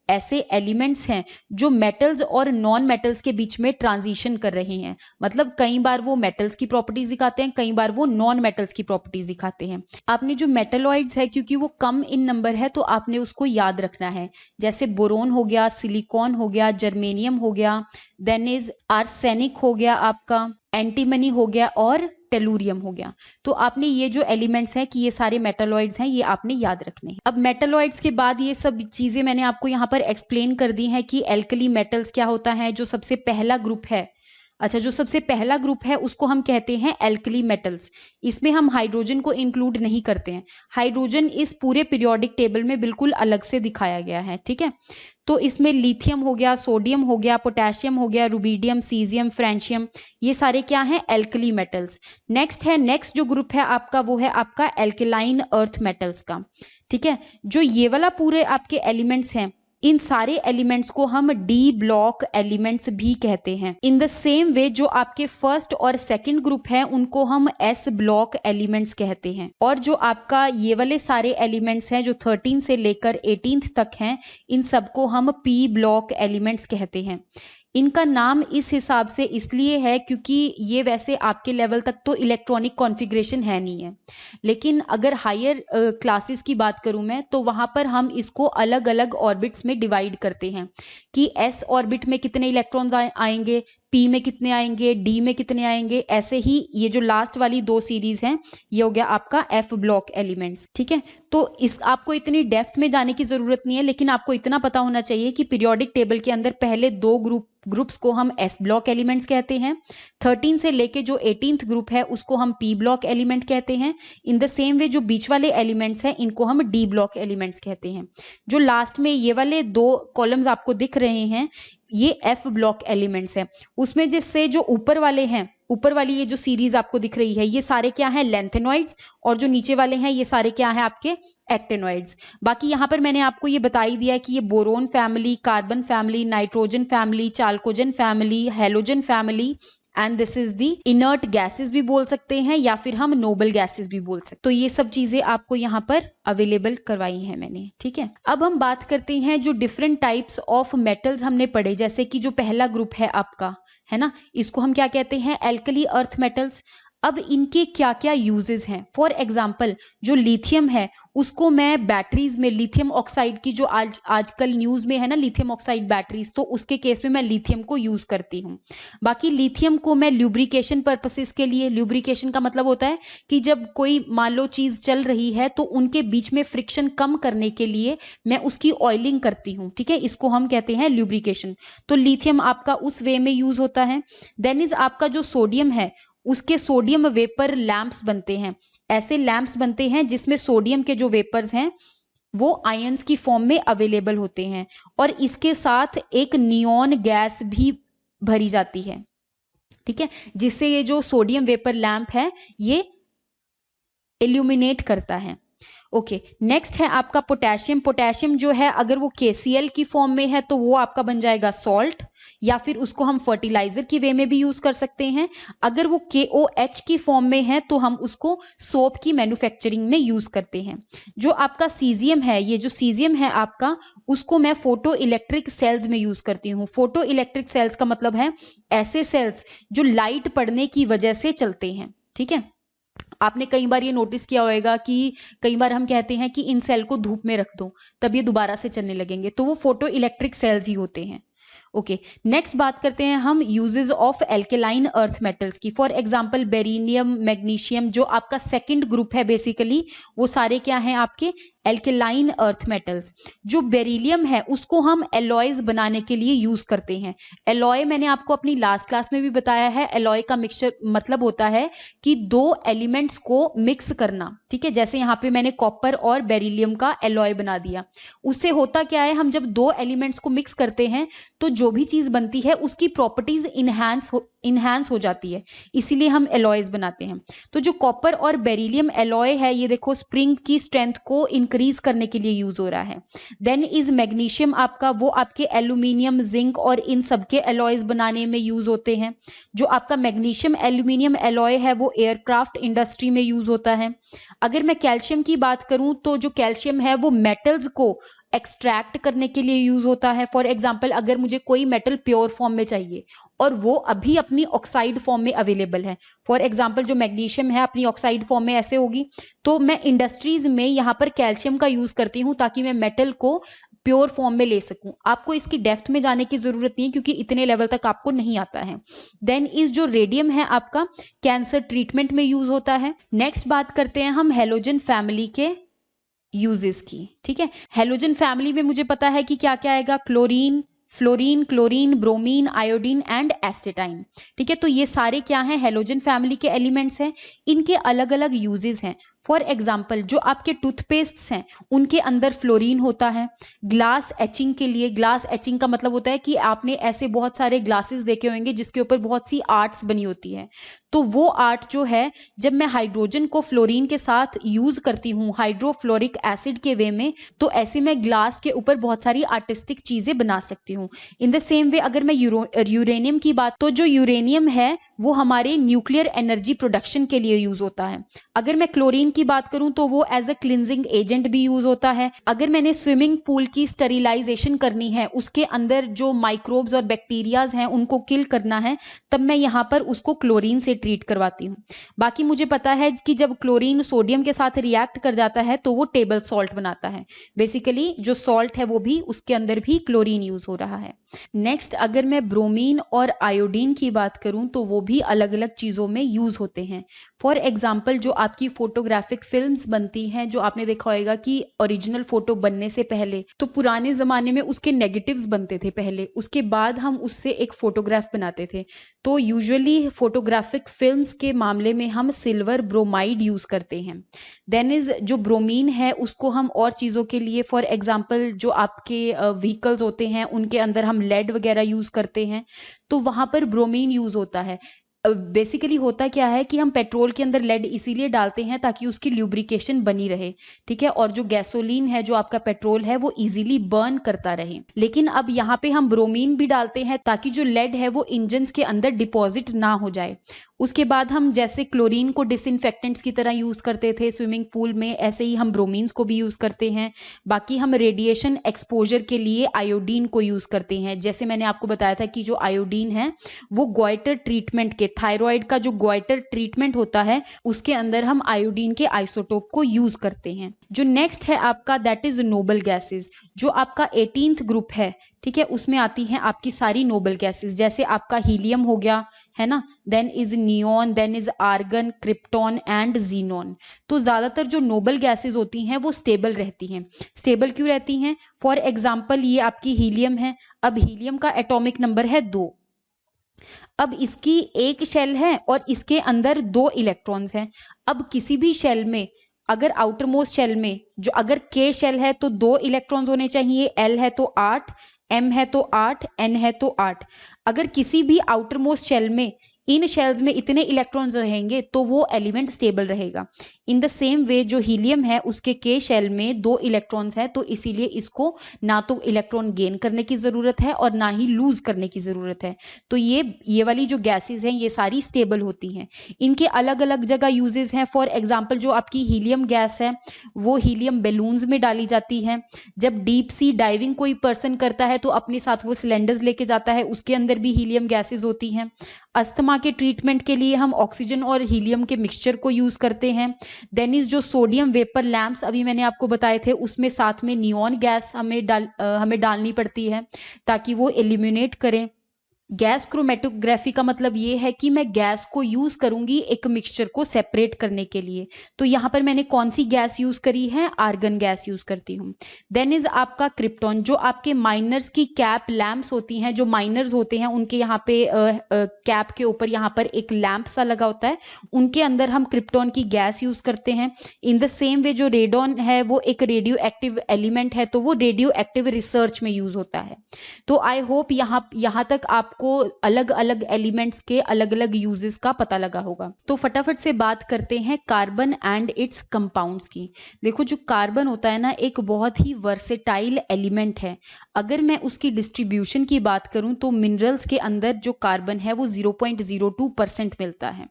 ऐसे एलिमेंट्स हैं जो मेटल्स और नॉन मेटल्स के बीच में ट्रांजिशन कर रहे हैं। मतलब कई बार वो मेटल्स की प्रॉपर्टीज दिखाते हैं, कई बार वो नॉन मेटल्स की प्रॉपर्टीज दिखाते हैं। आपने जो मेटलॉइड्स है क्योंकि वो कम इन नंबर है तो आपने उसको याद रखना है। जैसे बोरोन हो गया, सिलिकॉन हो गया, जर्मेनियम हो गया, देन इज आर्सेनिक हो गया, आपका एंटीमनी हो गया और टेलुरियम हो गया। तो आपने ये जो एलिमेंट्स हैं कि ये सारे मेटलॉइड्स हैं ये आपने याद रखने हैं। अब मेटलॉइड्स के बाद ये सब चीजें मैंने आपको यहाँ पर एक्सप्लेन कर दी हैं कि एल्कली मेटल्स क्या होता है। जो सबसे पहला ग्रुप है, अच्छा जो सबसे पहला ग्रुप है उसको हम कहते हैं एल्कली मेटल्स। इसमें हम हाइड्रोजन को इंक्लूड नहीं करते हैं। हाइड्रोजन इस पूरे पीरियोडिक टेबल में बिल्कुल अलग से दिखाया गया है। ठीक है, तो इसमें लिथियम हो गया, सोडियम हो गया, पोटेशियम हो गया, रुबीडियम, सीजियम, फ्रेंशियम, ये सारे क्या हैं, एल्कली मेटल्स। नेक्स्ट जो ग्रुप है आपका वो है आपका एल्केलाइन अर्थ मेटल्स का। ठीक है, जो ये वाला पूरे आपके एलिमेंट्स हैं इन सारे एलिमेंट्स को हम डी ब्लॉक एलिमेंट्स भी कहते हैं। इन द सेम वे जो आपके फर्स्ट और सेकंड ग्रुप है उनको हम एस ब्लॉक एलिमेंट्स कहते हैं। और जो आपका ये वाले सारे एलिमेंट्स हैं जो 13 से लेकर 18th तक हैं इन सबको हम पी ब्लॉक एलिमेंट्स कहते हैं। इनका नाम इस हिसाब से इसलिए है क्योंकि ये वैसे आपके लेवल तक तो इलेक्ट्रॉनिक कॉन्फ़िगरेशन है नहीं है, लेकिन अगर हायर क्लासेस की बात करूं मैं तो वहां पर हम इसको अलग अलग ऑर्बिट्स में डिवाइड करते हैं कि एस ऑर्बिट में कितने इलेक्ट्रॉन्स आएंगे, पी में कितने आएंगे, डी में कितने आएंगे। ऐसे ही ये जो लास्ट वाली दो सीरीज हैं ये हो गया आपका एफ ब्लॉक एलिमेंट्स। ठीक है, तो इस आपको इतनी डेप्थ में जाने की जरूरत नहीं है, लेकिन आपको इतना पता होना चाहिए कि पीरियोडिक टेबल के अंदर पहले दो ग्रुप्स को हम एस ब्लॉक एलिमेंट्स कहते हैं। 13 से लेके जो 18th ग्रुप है उसको हम पी ब्लॉक एलिमेंट कहते हैं। इन द सेम वे जो बीच वाले एलिमेंट्स हैं इनको हम डी ब्लॉक एलिमेंट्स कहते हैं। जो लास्ट में ये वाले दो कॉलम्स आपको दिख रहे हैं ये एफ ब्लॉक एलिमेंट्स हैं। उसमें जिससे जो ऊपर वाले हैं, ऊपर वाली ये जो सीरीज आपको दिख रही है ये सारे क्या हैं, लेंथेनॉइड्स, और जो नीचे वाले हैं ये सारे क्या हैं, आपके एक्टेनॉइड्स। बाकी यहाँ पर मैंने आपको ये बता ही दिया कि ये boron family, carbon family, nitrogen family, चाल्कोजन family, halogen family and this is the inert gases भी बोल सकते हैं या फिर हम नोबल गैसेस भी बोल सकते हैं। तो ये सब चीजें आपको यहाँ पर अवेलेबल करवाई हैं मैंने। ठीक है, अब हम बात करते हैं जो डिफरेंट टाइप्स ऑफ मेटल्स हमने पढ़े। जैसे कि जो पहला ग्रुप है आपका, है ना, इसको हम क्या कहते हैं, एल्कली अर्थ मेटल्स। अब इनके क्या क्या यूजेस हैं। फॉर एग्जांपल जो लिथियम है उसको मैं बैटरीज में, लिथियम ऑक्साइड की जो आजकल न्यूज में है ना लिथियम ऑक्साइड बैटरीज, तो उसके केस में मैं लिथियम को यूज करती हूँ। बाकी लिथियम को मैं ल्यूब्रिकेशन पर्पसेस के लिए, ल्यूब्रिकेशन का मतलब होता है कि जब कोई मान लो चीज चल रही है तो उनके बीच में फ्रिक्शन कम करने के लिए मैं उसकी ऑयलिंग करती हूँ, ठीक है, इसको हम कहते हैं ल्यूब्रिकेशन। तो लिथियम आपका उस वे में यूज होता है। देन इज आपका जो सोडियम है उसके सोडियम वेपर लैंप्स बनते हैं। ऐसे लैंप्स बनते हैं जिसमें सोडियम के जो वेपर्स हैं वो आयंस की फॉर्म में अवेलेबल होते हैं, और इसके साथ एक नियॉन गैस भी भरी जाती है, ठीक है, जिससे ये जो सोडियम वेपर लैंप है ये इल्यूमिनेट करता है। ओके, नेक्स्ट है आपका पोटेशियम। पोटेशियम जो है अगर वो KCl की फॉर्म में है तो वो आपका बन जाएगा सॉल्ट, या फिर उसको हम फर्टिलाइजर की वे में भी यूज कर सकते हैं। अगर वो KOH की फॉर्म में है तो हम उसको सोप की मैन्युफैक्चरिंग में यूज करते हैं। जो आपका सीजियम है, ये जो सीजियम है आपका, उसको मैं फोटो इलेक्ट्रिक सेल्स में यूज करती हूँ। फोटो इलेक्ट्रिक सेल्स का मतलब है ऐसे सेल्स जो लाइट पड़ने की वजह से चलते हैं, ठीक है। आपने कई बार ये नोटिस किया होगा कि कई बार हम कहते हैं कि इन सेल को धूप में रख दो तब ये दोबारा से चलने लगेंगे, तो वो फोटो इलेक्ट्रिक सेल्स ही होते हैं। ओके, नेक्स्ट बात करते हैं हम uses of alkaline earth metals की। फॉर एग्जांपल बेरिलियम, मैग्नीशियम, जो आपका सेकंड ग्रुप है बेसिकली, वो सारे क्या हैं आपके एल्केलाइन अर्थ मेटल्स। जो बेरिलियम है उसको हम एलॉयज बनाने के लिए यूज करते हैं। एलॉय मैंने आपको अपनी लास्ट क्लास में भी बताया है, एलॉय का मिक्सचर मतलब होता है कि दो एलिमेंट्स को मिक्स करना, ठीक है। जैसे यहाँ पे मैंने कॉपर और बेरिलियम का एलॉय बना दिया। उससे होता क्या है, हम जब दो एलिमेंट्स को मिक्स करते हैं तो जो भी चीज बनती है उसकी प्रॉपर्टीज इनहैंस हो जाती है, इसीलिए हम एलॉयज बनाते हैं। तो जो कॉपर और बेरिलियम एलॉय है ये देखो स्प्रिंग की स्ट्रेंथ को इंक्रीज करने के लिए यूज हो रहा है। देन इज मैग्नीशियम आपका, वो आपके एल्यूमिनियम, जिंक और इन सबके एलॉयज बनाने में यूज होते हैं। जो आपका मैग्नीशियम एल्यूमिनियम एलॉय है वो एयरक्राफ्ट इंडस्ट्री में यूज होता है। अगर मैं कैल्शियम की बात करूं तो जो कैल्शियम है वो मेटल्स को एक्सट्रैक्ट करने के लिए यूज होता है। फॉर एग्जाम्पल अगर मुझे कोई मेटल प्योर फॉर्म में चाहिए और वो अभी अपनी ऑक्साइड फॉर्म में अवेलेबल है, फॉर एग्जाम्पल जो मैग्नीशियम है अपनी ऑक्साइड फॉर्म में ऐसे होगी, तो मैं इंडस्ट्रीज में यहाँ पर कैल्शियम का यूज करती हूँ ताकि मैं मेटल को प्योर फॉर्म में ले सकूं। आपको इसकी डेप्थ में जाने की जरूरत नहीं है क्योंकि इतने लेवल तक आपको नहीं आता है। देन इस जो रेडियम है आपका कैंसर ट्रीटमेंट में यूज होता है। नेक्स्ट बात करते हैं हम हैलोजन फैमिली के यूजेस की, ठीक है। हैलोजन फैमिली में मुझे पता है कि क्या क्या आएगा, chlorine, fluorine, chlorine, bromine, iodine and astatine, ठीक है। तो ये सारे क्या हैं, हैलोजन फैमिली के एलिमेंट्स हैं। इनके अलग अलग यूजेस हैं। फॉर एग्जाम्पल जो आपके टूथपेस्ट हैं उनके अंदर फ्लोरीन होता है। ग्लास एचिंग के लिए, ग्लास एचिंग का मतलब होता है कि आपने ऐसे बहुत सारे ग्लासेस देखे होंगे जिसके ऊपर बहुत सी आर्ट्स बनी होती है, तो वो आर्ट जो है जब मैं हाइड्रोजन को फ्लोरीन के साथ यूज करती हूँ हाइड्रोफ्लोरिक एसिड के वे में, तो ऐसे मैं ग्लास के ऊपर बहुत सारी आर्टिस्टिक चीजें बना सकती हूँ। इन द सेम वे अगर मैं यूरेनियम की बात, तो जो यूरेनियम है वो हमारे न्यूक्लियर एनर्जी प्रोडक्शन के लिए यूज होता है। अगर मैं क्लोरीन की बात करूं तो वो एज अ क्लिनजिंग एजेंट भी यूज होता है। अगर मैंने स्विमिंग पूल की स्टरिलाइजेशन करनी है, उसके अंदर जो माइक्रोब्स और बैक्टीरियाज हैं उनको किल करना है, तब मैं यहाँ पर उसको क्लोरीन से ट्रीट करवाती हूँ। बाकी मुझे पता है कि जब क्लोरीन सोडियम के साथ रिएक्ट कर जाता है तो वो टेबल सॉल्ट बनाता है। बेसिकली जो सॉल्ट है वो भी, उसके अंदर भी क्लोरीन यूज हो रहा है। नेक्स्ट अगर मैं ब्रोमीन और आयोडीन की बात करूं तो वो भी अलग अलग चीज़ों में यूज होते हैं। फॉर एग्जाम्पल जो आपकी फोटोग्राफिक फिल्म्स बनती हैं, जो आपने देखा होगा कि ओरिजिनल फोटो बनने से पहले तो पुराने ज़माने में उसके नेगेटिव्स बनते थे पहले, उसके बाद हम उससे एक फोटोग्राफ बनाते थे। तो यूजुअली फोटोग्राफिक फिल्म्स के मामले में हम सिल्वर ब्रोमाइड यूज़ करते हैं। देन इज जो ब्रोमीन है उसको हम और चीज़ों के लिए, फॉर एग्जाम्पल जो आपके व्हीकल्स होते हैं उनके अंदर हम लेड वगैरह यूज़ करते हैं, तो वहाँ पर ब्रोमीन यूज़ होता है। बेसिकली होता क्या है कि हम पेट्रोल के अंदर लेड इसीलिए डालते हैं ताकि उसकी ल्यूब्रिकेशन बनी रहे, ठीक है, और जो गैसोलीन है, जो आपका पेट्रोल है, वो इजीली बर्न करता रहे। लेकिन अब यहाँ पे हम ब्रोमीन भी डालते हैं ताकि जो लेड है वो इंजन्स के अंदर डिपॉजिट ना हो जाए, उसके बाद हम जैसे क्लोरीन को डिसइंफेक्टेंट्स की तरह यूज़ करते थे स्विमिंग पूल में, ऐसे ही हम ब्रोमीन्स को भी यूज़ करते हैं। बाकी हम रेडिएशन एक्सपोजर के लिए आयोडीन को यूज़ करते हैं। जैसे मैंने आपको बताया था कि जो आयोडीन है वो गॉइटर ट्रीटमेंट के, थायराइड का जो गॉइटर ट्रीटमेंट होता है उसके अंदर हम आयोडीन के आइसोटोप को यूज़ करते हैं। जो नेक्स्ट है आपका दैट इज़ नोबल गैसेज, जो आपका 18th ग्रुप है, ठीक है, उसमें आती हैं आपकी सारी नोबल गैसेस। जैसे आपका हीलियम हो गया, है ना, then is neon, then is argon, krypton and xenon. तो ज़्यादातर जो नोबल गैसेस होती हैं वो स्टेबल रहती हैं। स्टेबल क्यों रहती हैं? फॉर एग्जाम्पल ये आपकी हीलियम है। अब हीलियम का एटॉमिक नंबर है 2। अब इसकी एक शेल है और इसके अंदर 2 इलेक्ट्रॉन्स हैं। अब किसी भी शेल में अगर आउटर मोस्ट शेल में जो अगर के शेल है तो 2 इलेक्ट्रॉन्स होने चाहिए, एल है तो 8, एम है तो 8, एन है तो 8। अगर किसी भी आउटर मोस्ट शेल में इन शेल्स में इतने इलेक्ट्रॉन्स रहेंगे तो वो एलिमेंट स्टेबल रहेगा। इन द सेम वे जो हीलियम है उसके के शेल में 2 इलेक्ट्रॉन्स है, तो इसीलिए इसको ना तो इलेक्ट्रॉन गेन करने की ज़रूरत है और ना ही लूज करने की ज़रूरत है। तो ये वाली जो गैसेज हैं ये सारी स्टेबल होती हैं। इनके अलग अलग जगह यूजेस हैं। फॉर एग्जाम्पल जो आपकी हीलियम गैस है वो हीलियम बैलून्स में डाली जाती है। जब डीप सी डाइविंग कोई पर्सन करता है तो अपने साथ वो सिलेंडर्स लेके जाता है, उसके अंदर भी हीलियम गैसेज होती हैं। अस्थमा के ट्रीटमेंट के लिए हम ऑक्सीजन और हीलियम के मिक्सचर को यूज़ करते हैं। देन इज जो सोडियम वेपर लैंप्स अभी मैंने आपको बताए थे उसमें साथ में नियॉन गैस हमें डालनी पड़ती है ताकि वो एलिमिनेट करें। गैस क्रोमेटोग्राफी का मतलब ये है कि मैं गैस को यूज़ करूंगी एक मिक्सचर को सेपरेट करने के लिए। तो यहाँ पर मैंने कौन सी गैस यूज़ करी है? आर्गन गैस यूज़ करती हूँ। देन इज आपका क्रिप्टॉन, जो आपके माइनर्स की कैप लैंप्स होती हैं, जो माइनर्स होते हैं उनके यहाँ पे कैप के ऊपर यहाँ पर एक लैंप सा लगा होता है, उनके अंदर हम क्रिप्टॉन की गैस यूज़ करते हैं। इन द सेम वे जो रेडॉन है वो एक रेडियो एक्टिव एलिमेंट है, तो वो रेडियो एक्टिव रिसर्च में यूज़ होता है। तो आई होप यहाँ तक आपको अलग अलग एलिमेंट्स के अलग अलग यूजेस का पता लगा होगा। तो फटाफट से बात करते हैं कार्बन एंड इट्स कंपाउंड्स की। देखो जो कार्बन होता है ना एक बहुत ही वर्सेटाइल एलिमेंट है। अगर मैं उसकी डिस्ट्रीब्यूशन की बात करूं तो मिनरल्स के अंदर जो कार्बन है वो 0.02% मिलता है,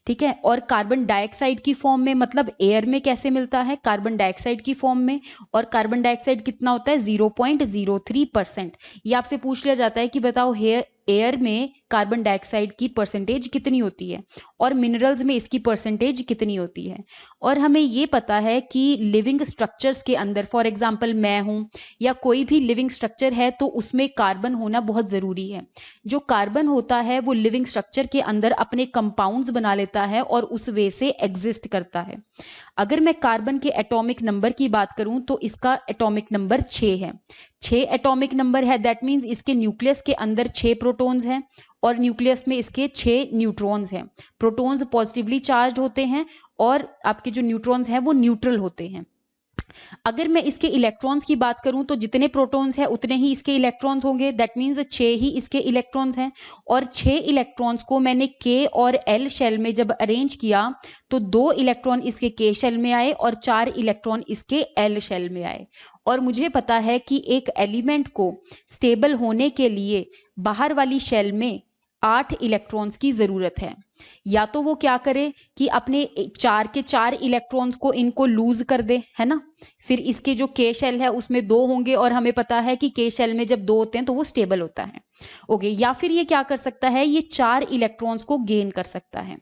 ठीक है। और कार्बन डाइऑक्साइड की फॉर्म में, मतलब एयर में कैसे मिलता है? कार्बन डाइऑक्साइड की फॉर्म में। और कार्बन डाइऑक्साइड कितना होता है? 0.03%। ये आपसे पूछ लिया जाता है कि बताओ एयर में कार्बन डाइऑक्साइड की परसेंटेज कितनी होती है और मिनरल्स में इसकी परसेंटेज कितनी होती है। और हमें ये पता है कि लिविंग स्ट्रक्चर्स के अंदर, फॉर एग्जांपल मैं हूँ या कोई भी लिविंग स्ट्रक्चर है, तो उसमें कार्बन होना बहुत ज़रूरी है। जो कार्बन होता है वो लिविंग स्ट्रक्चर के अंदर अपने कंपाउंड्स बना लेता है और उस वे से एग्जिस्ट करता है। अगर मैं कार्बन के एटॉमिक नंबर की बात करूं तो इसका एटॉमिक नंबर 6 है। 6 एटॉमिक नंबर है, दैट मीन्स इसके न्यूक्लियस के अंदर 6 प्रोटॉन्स हैं और न्यूक्लियस में इसके 6 न्यूट्रॉन्स हैं। प्रोटॉन्स पॉजिटिवली चार्ज होते हैं और आपके जो न्यूट्रॉन्स हैं वो न्यूट्रल होते हैं। अगर मैं इसके इलेक्ट्रॉन्स की बात करूं तो जितने प्रोटॉन्स हैं उतने ही इसके इलेक्ट्रॉन्स होंगे, दैट मीन्स 6 ही इसके इलेक्ट्रॉन्स हैं। और 6 इलेक्ट्रॉन्स को मैंने के और एल शेल में जब अरेंज किया तो 2 इलेक्ट्रॉन इसके के शेल में आए और 4 इलेक्ट्रॉन इसके एल शेल में आए। और मुझे पता है कि एक एलिमेंट को स्टेबल होने के लिए बाहर वाली शेल में 8 इलेक्ट्रॉन्स की ज़रूरत है। या तो वो क्या करे कि अपने 4 के 4 इलेक्ट्रॉन्स को इनको लूज कर दे, है ना, फिर इसके जो के शेल है उसमें 2 होंगे और हमें पता है कि के शेल में जब 2 होते हैं तो वो स्टेबल होता है। ओके, या फिर ये क्या कर सकता है, ये 4 इलेक्ट्रॉन्स को गेन कर सकता है।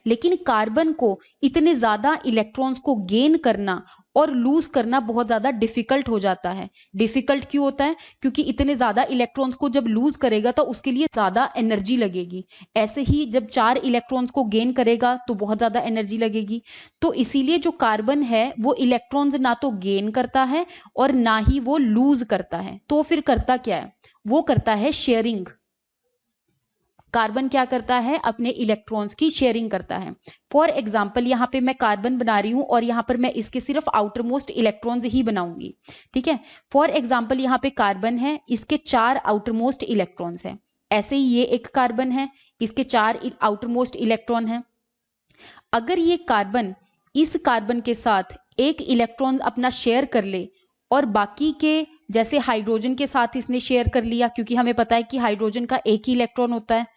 लेकिन कार्बन को इतने ज्यादा इलेक्ट्रॉन्स को गेन करना और लूज करना बहुत ज्यादा डिफिकल्ट हो जाता है। डिफिकल्ट क्यों होता है? क्योंकि इतने ज्यादा इलेक्ट्रॉन्स को जब लूज करेगा तो उसके लिए ज्यादा एनर्जी लगेगी। ऐसे ही जब 4 इलेक्ट्रॉन्स को गेन करेगा तो बहुत ज्यादा एनर्जी लगेगी। तो इसीलिए जो कार्बन है वो इलेक्ट्रॉन्स ना तो गेन करता है और ना ही वो लूज करता है। तो फिर करता क्या है? वो करता है शेयरिंग। कार्बन क्या करता है? अपने इलेक्ट्रॉन्स की शेयरिंग करता है। फॉर एग्जाम्पल यहाँ पे मैं कार्बन बना रही हूँ और यहाँ पर मैं इसके सिर्फ आउटर मोस्ट इलेक्ट्रॉन्स ही बनाऊंगी, ठीक है। फॉर एग्जाम्पल यहाँ पे कार्बन है, इसके 4 आउटर मोस्ट इलेक्ट्रॉन्स हैं। ऐसे ही ये एक कार्बन है, इसके 4 आउटर मोस्ट इलेक्ट्रॉन हैं। अगर ये कार्बन इस कार्बन के साथ एक इलेक्ट्रॉन अपना शेयर कर ले और बाकी के जैसे हाइड्रोजन के साथ इसने शेयर कर लिया, क्योंकि हमें पता है कि हाइड्रोजन का एक ही इलेक्ट्रॉन होता है,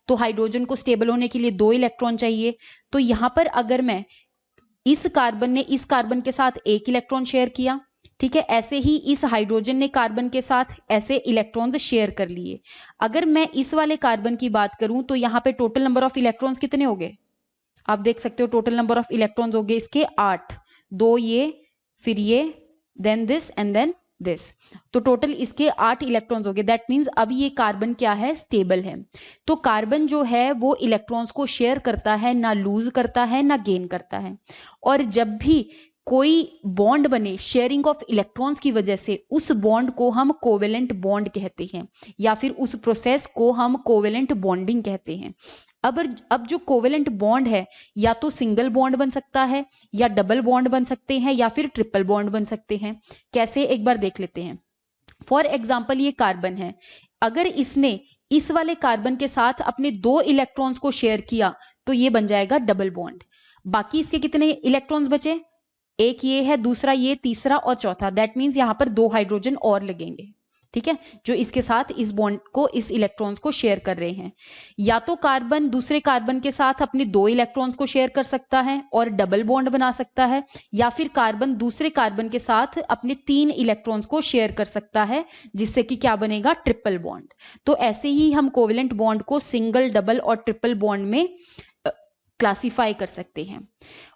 तो हाइड्रोजन को स्टेबल होने के लिए 2 इलेक्ट्रॉन चाहिए। तो यहाँ पर अगर मैं इस कार्बन ने इस कार्बन के साथ एक इलेक्ट्रॉन शेयर किया, ठीक है, ऐसे ही इस हाइड्रोजन ने कार्बन के साथ ऐसे इलेक्ट्रॉन्स शेयर कर लिए। अगर मैं इस वाले कार्बन की बात करूं तो यहाँ पे टोटल नंबर ऑफ इलेक्ट्रॉन्स कितने हो गए, आप देख सकते हो टोटल नंबर ऑफ इलेक्ट्रॉन्स हो गए इसके 8, 2 ये, फिर ये, then this and then this, तो टोटल इसके 8 इलेक्ट्रॉन्स हो गए। दैट मीन्स अब ये कार्बन क्या है, स्टेबल है। तो कार्बन जो है वो इलेक्ट्रॉन्स को शेयर करता है, ना लूज करता है ना गेन करता है। और जब भी कोई बॉन्ड बने शेयरिंग ऑफ इलेक्ट्रॉन्स की वजह से, उस बॉन्ड को हम कोवेलेंट बॉन्ड कहते हैं, या फिर उस प्रोसेस को हम कोवेलेंट बॉन्डिंग कहते हैं। अब जो कोवेलेंट बॉन्ड है या तो सिंगल बॉन्ड बन सकता है, या डबल बॉन्ड बन सकते हैं, या फिर ट्रिपल बॉन्ड बन सकते हैं। कैसे, एक बार देख लेते हैं। फॉर एग्जाम्पल ये कार्बन है, अगर इसने इस वाले कार्बन के साथ अपने 2 इलेक्ट्रॉन्स को शेयर किया तो ये बन जाएगा डबल बॉन्ड। बाकी इसके कितने इलेक्ट्रॉन्स बचे, एक ये है, दूसरा ये, तीसरा और चौथा। दैट मीन्स यहाँ पर 2 हाइड्रोजन और लगेंगे, ठीक है, जो इसके साथ इस बॉन्ड को, इस इलेक्ट्रॉन्स को शेयर कर रहे हैं। या तो कार्बन दूसरे कार्बन के साथ अपने 2 इलेक्ट्रॉन्स को शेयर कर सकता है और डबल बॉन्ड बना सकता है, या फिर कार्बन दूसरे कार्बन के साथ अपने 3 इलेक्ट्रॉन्स को शेयर कर सकता है, जिससे कि क्या बनेगा, ट्रिपल बॉन्ड। तो ऐसे ही हम कोवेलेंट बॉन्ड को सिंगल, डबल और ट्रिपल बॉन्ड में क्लासिफाई कर सकते हैं।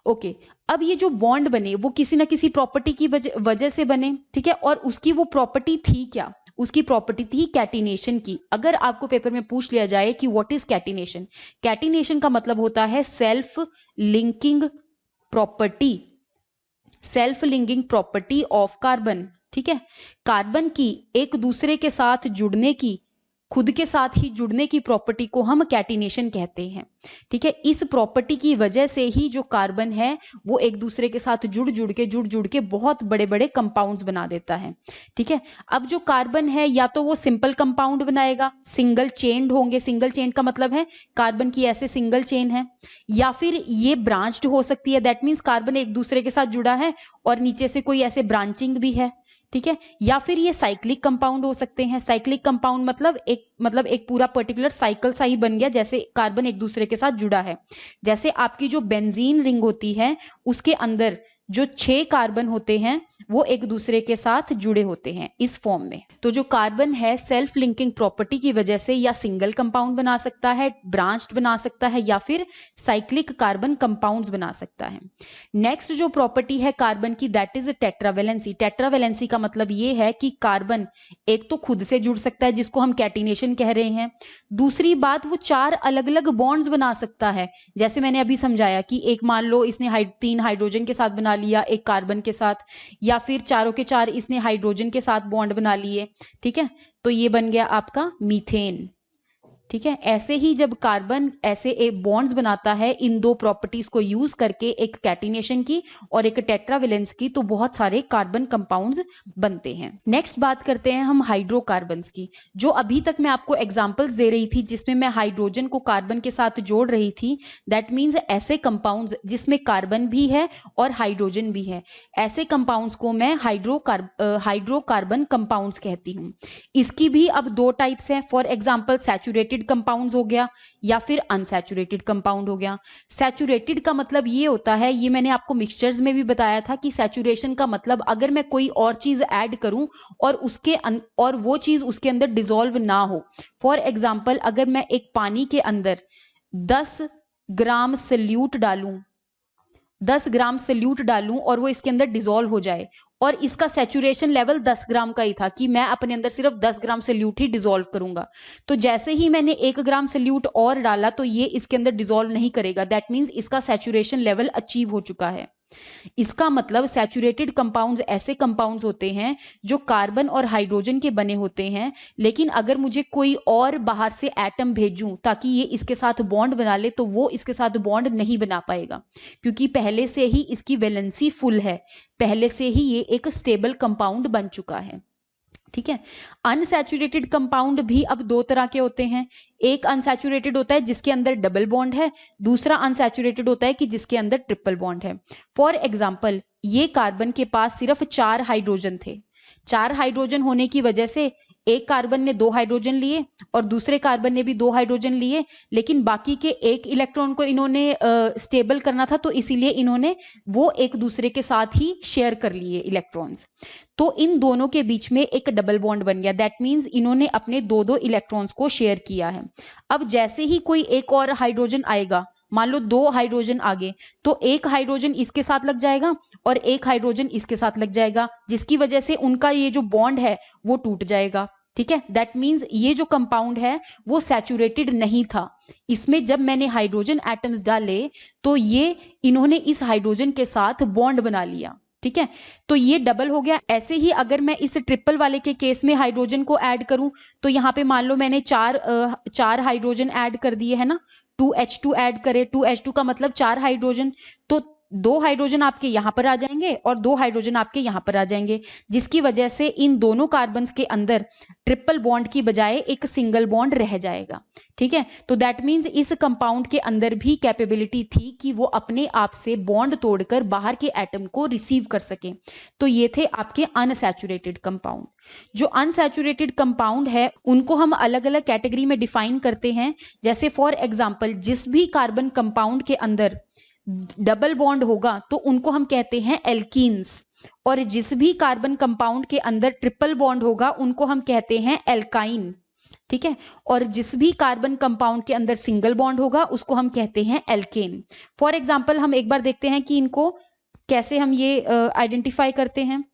ओके, अब ये जो बॉन्ड बने वो किसी ना किसी प्रॉपर्टी की वजह से बने, ठीक है, और उसकी वो प्रॉपर्टी थी क्या, उसकी प्रॉपर्टी थी कैटिनेशन की। अगर आपको पेपर में पूछ लिया जाए कि व्हाट इज कैटिनेशन, कैटिनेशन का मतलब होता है self linking property, self linking property of carbon, ठीक है, कार्बन की एक दूसरे के साथ जुड़ने की, खुद के साथ ही जुड़ने की प्रॉपर्टी को हम कैटिनेशन कहते हैं, ठीक है। इस प्रॉपर्टी की वजह से ही जो कार्बन है वो एक दूसरे के साथ जुड़ के बहुत बड़े बड़े कंपाउंड्स बना देता है, ठीक है। अब जो कार्बन है या तो वो सिंपल कंपाउंड बनाएगा, सिंगल चेन्ड होंगे, सिंगल चेन का मतलब है कार्बन की ऐसे सिंगल चेन है, या फिर ये ब्रांच्ड हो सकती है। दैट मीन्स कार्बन एक दूसरे के साथ जुड़ा है और नीचे से कोई ऐसे ब्रांचिंग भी है, ठीक है। या फिर ये साइक्लिक कंपाउंड हो सकते हैं। साइक्लिक कंपाउंड मतलब एक पूरा पर्टिकुलर साइकिल सा ही बन गया, जैसे कार्बन एक दूसरे के साथ जुड़ा है। जैसे आपकी जो बेंजीन रिंग होती है उसके अंदर जो 6 कार्बन होते हैं वो एक दूसरे के साथ जुड़े होते हैं इस फॉर्म में। तो जो कार्बन है सेल्फ लिंकिंग प्रॉपर्टी की वजह से या सिंगल कंपाउंड बना सकता है, ब्रांच्ड बना सकता है, या फिर साइक्लिक कार्बन कंपाउंड्स बना सकता है। नेक्स्ट जो प्रॉपर्टी है कार्बन की, दैट इज टेट्रावेलेंसी। टेट्रावेलेंसी का मतलब ये है कि कार्बन एक तो खुद से जुड़ सकता है, जिसको हम कैटिनेशन कह रहे हैं। दूसरी बात, वो 4 अलग अलग बॉन्ड्स बना सकता है। जैसे मैंने अभी समझाया कि एक मान लो इसने 3 हाइड्रोजन के साथ बना लिया एक कार्बन के साथ, या फिर चारों के 4 इसने हाइड्रोजन के साथ बॉन्ड बना लिए, ठीक है, तो ये बन गया आपका मीथेन, ठीक है। ऐसे ही जब कार्बन ऐसे एक बॉन्ड्स बनाता है इन 2 प्रॉपर्टीज को यूज करके, एक कैटिनेशन की और एक टेट्रावेलेंस की, तो बहुत सारे कार्बन कंपाउंड्स बनते हैं। नेक्स्ट बात करते हैं हम हाइड्रोकार्बन्स की। जो अभी तक मैं आपको एग्जांपल्स दे रही थी जिसमें मैं हाइड्रोजन को कार्बन के साथ जोड़ रही थी, दैट मीन्स ऐसे कंपाउंड्स जिसमें कार्बन भी है और हाइड्रोजन भी है, ऐसे कंपाउंड्स को मैं हाइड्रोकार्बन कंपाउंड्स कहती हूँ। इसकी भी अब 2 टाइप्स हैं। फॉर एग्जाम्पल सैचुरेटेड कंपाउंड्स हो गया या फिर अनसैचुरेटेड कंपाउंड हो गया। सैचुरेटेड का मतलब ये होता है, ये मैंने आपको मिक्सचर्स में भी बताया था कि सैचुरेशन का मतलब अगर मैं कोई और चीज ऐड करूं और वो चीज उसके अंदर डिसॉल्व ना हो। फॉर एग्जांपल अगर मैं एक पानी के अंदर 10 ग्राम सल्यूट डालूं, 10 ग्राम सल्यूट डालूं और वो इसके अंदर डिसॉल्व हो जाए, और इसका सैचुरेशन लेवल 10 ग्राम का ही था कि मैं अपने अंदर सिर्फ 10 ग्राम सल्यूट ही डिसॉल्व करूंगा, तो जैसे ही मैंने 1 ग्राम सल्यूट और डाला तो ये इसके अंदर डिसॉल्व नहीं करेगा। दैट मीन्स इसका सैचुरेशन लेवल अचीव हो चुका है। इसका मतलब सैचुरेटेड कंपाउंड्स ऐसे कंपाउंड्स होते हैं जो कार्बन और हाइड्रोजन के बने होते हैं, लेकिन अगर मुझे कोई और बाहर से एटम भेजूं ताकि ये इसके साथ बॉन्ड बना ले, तो वो इसके साथ बॉन्ड नहीं बना पाएगा, क्योंकि पहले से ही इसकी वैलेंसी फुल है, पहले से ही ये एक स्टेबल कंपाउंड बन चुका है, ठीक है। अनसैचुरेटेड कंपाउंड भी अब 2 तरह के होते हैं। एक अनसैचुरेटेड होता है जिसके अंदर डबल बॉन्ड है, दूसरा अनसैचुरेटेड होता है कि जिसके अंदर ट्रिपल बॉन्ड है। फॉर एग्जांपल ये कार्बन के पास सिर्फ 4 हाइड्रोजन थे, 4 हाइड्रोजन होने की वजह से एक कार्बन ने 2 हाइड्रोजन लिए और दूसरे कार्बन ने भी 2 हाइड्रोजन लिए, लेकिन बाकी के एक इलेक्ट्रॉन को इन्होंने स्टेबल करना था, तो इसीलिए इन्होंने वो एक दूसरे के साथ ही शेयर कर लिए इलेक्ट्रॉन्स। तो इन दोनों के बीच में एक डबल बॉन्ड बन गया। दैट मीन्स इन्होंने अपने 2-2 इलेक्ट्रॉन्स को शेयर किया है। अब जैसे ही कोई एक और हाइड्रोजन आएगा, मान लो 2 हाइड्रोजन आगे, तो एक हाइड्रोजन इसके साथ लग जाएगा और एक हाइड्रोजन इसके साथ लग जाएगा, जिसकी वजह से उनका ये जो बॉन्ड है वो टूट जाएगा। ठीक है, दैट मीन्स ये जो कंपाउंड है वो सैचुरेटेड नहीं था। इसमें जब मैंने हाइड्रोजन एटम्स डाले तो ये इन्होंने इस हाइड्रोजन के साथ बॉन्ड बना लिया। ठीक है, तो ये डबल हो गया। ऐसे ही अगर मैं इस ट्रिपल वाले के केस में हाइड्रोजन को ऐड करूं, तो यहाँ पे मान लो मैंने चार हाइड्रोजन ऐड कर दिए है ना, 2H2 ऐड करे, 2H2 का मतलब 4 हाइड्रोजन, तो 2 हाइड्रोजन आपके यहाँ पर आ जाएंगे और 2 हाइड्रोजन आपके यहाँ पर आ जाएंगे, जिसकी वजह से इन दोनों कार्बन्स के अंदर ट्रिपल बॉन्ड की बजाय एक सिंगल बॉन्ड रह जाएगा। ठीक है, तो दैट मीन्स इस कंपाउंड के अंदर भी कैपेबिलिटी थी कि वो अपने आप से बॉन्ड तोड़कर बाहर के एटम को रिसीव कर सके। तो ये थे आपके अनसैचुरेटेड कंपाउंड। जो अनसैचुरेटेड कंपाउंड है उनको हम अलग अलग कैटेगरी में डिफाइन करते हैं। जैसे फॉर एग्जाम्पल, जिस भी कार्बन कंपाउंड के अंदर डबल बॉन्ड होगा तो उनको हम कहते हैं एल्कीन्स, और जिस भी कार्बन कंपाउंड के अंदर ट्रिपल बॉन्ड होगा उनको हम कहते हैं एल्काइन। ठीक है, और जिस भी कार्बन कंपाउंड के अंदर सिंगल बॉन्ड होगा उसको हम कहते हैं एल्केन। फॉर एग्जाम्पल, हम एक बार देखते हैं कि इनको कैसे हम ये आइडेंटिफाई करते हैं।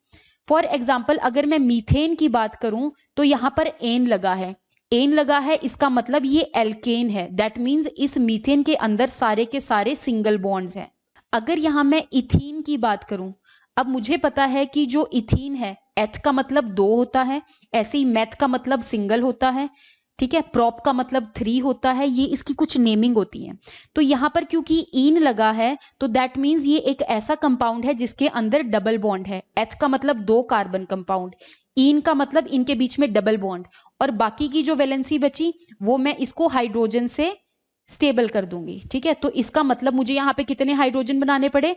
फॉर एग्जाम्पल, अगर मैं मीथेन की बात करूं तो यहां पर एन लगा है, एन लगा है, इसका मतलब ये एल्केन है। दैट मीन्स इस मीथेन के अंदर सारे के सारे सिंगल बॉन्ड्स हैं। अगर यहां मैं इथीन की बात करूं, अब मुझे पता है कि जो इथीन है, एथ का मतलब 2 होता है, ऐसे ही मैथ का मतलब सिंगल होता है। ठीक है, प्रॉप का मतलब 3 होता है, ये इसकी कुछ नेमिंग होती है। तो यहां पर क्योंकि इन लगा है तो दैट मीन्स ये एक ऐसा कंपाउंड है जिसके अंदर डबल बॉन्ड है। एथ का मतलब 2 कार्बन कंपाउंड, इन का मतलब इनके बीच में डबल बॉन्ड, और बाकी की जो वैलेंसी बची वो मैं इसको हाइड्रोजन से स्टेबल कर दूंगी। ठीक है, तो इसका मतलब मुझे यहाँ पे कितने हाइड्रोजन बनाने पड़े,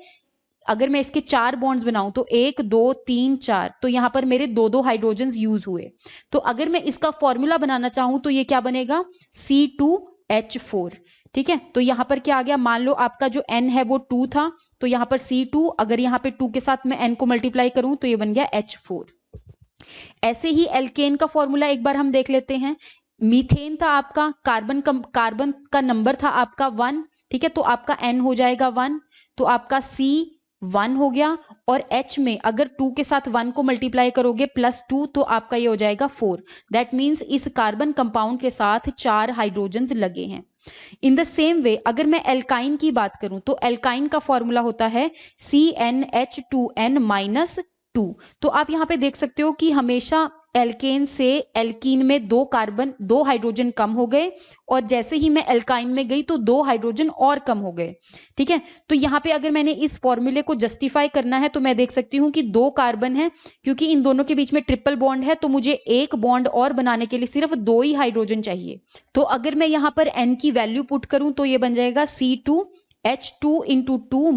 अगर मैं इसके 4 बॉन्ड्स बनाऊं तो 1 2 3 4, तो यहाँ पर मेरे 2-2 हाइड्रोजन्स यूज हुए। तो अगर मैं इसका फॉर्मूला बनाना चाहूं तो ये क्या बनेगा, C2H4। ठीक है, तो यहाँ पर क्या आ गया, मान लो आपका जो N है वो 2 था, तो यहाँ पर C2, अगर यहाँ पे 2 के साथ मैं N को मल्टीप्लाई करूं तो ये बन गया H4। ऐसे ही एल्केन का फॉर्मूला एक बार हम देख लेते हैं। मीथेन था आपका, कार्बन का नंबर था आपका 1। ठीक है, तो आपका N हो जाएगा 1, तो आपका C 1 हो गया, और H में अगर 2 के साथ 1 को मल्टीप्लाई करोगे +2 तो आपका ये हो जाएगा 4। दैट मीन्स इस कार्बन कंपाउंड के साथ 4 हाइड्रोजन्स लगे हैं। इन द सेम वे अगर मैं एल्काइन की बात करूं तो एल्काइन का फॉर्मूला होता है CnH2n-2। तो आप यहां पे देख सकते हो कि हमेशा एल्केन से एल्कीन में 2 हाइड्रोजन कम हो गए, और जैसे ही मैं एल्काइन में गई तो 2 हाइड्रोजन और कम हो गए। ठीक है, तो यहाँ पे अगर मैंने इस फॉर्मूले को जस्टिफाई करना है तो मैं देख सकती हूँ कि 2 कार्बन है, क्योंकि इन दोनों के बीच में ट्रिपल बॉन्ड है, तो मुझे एक बॉन्ड और बनाने के लिए सिर्फ 2 ही हाइड्रोजन चाहिए। तो अगर मैं यहाँ पर N की वैल्यू पुट करूं तो ये बन जाएगा C2H2 × 2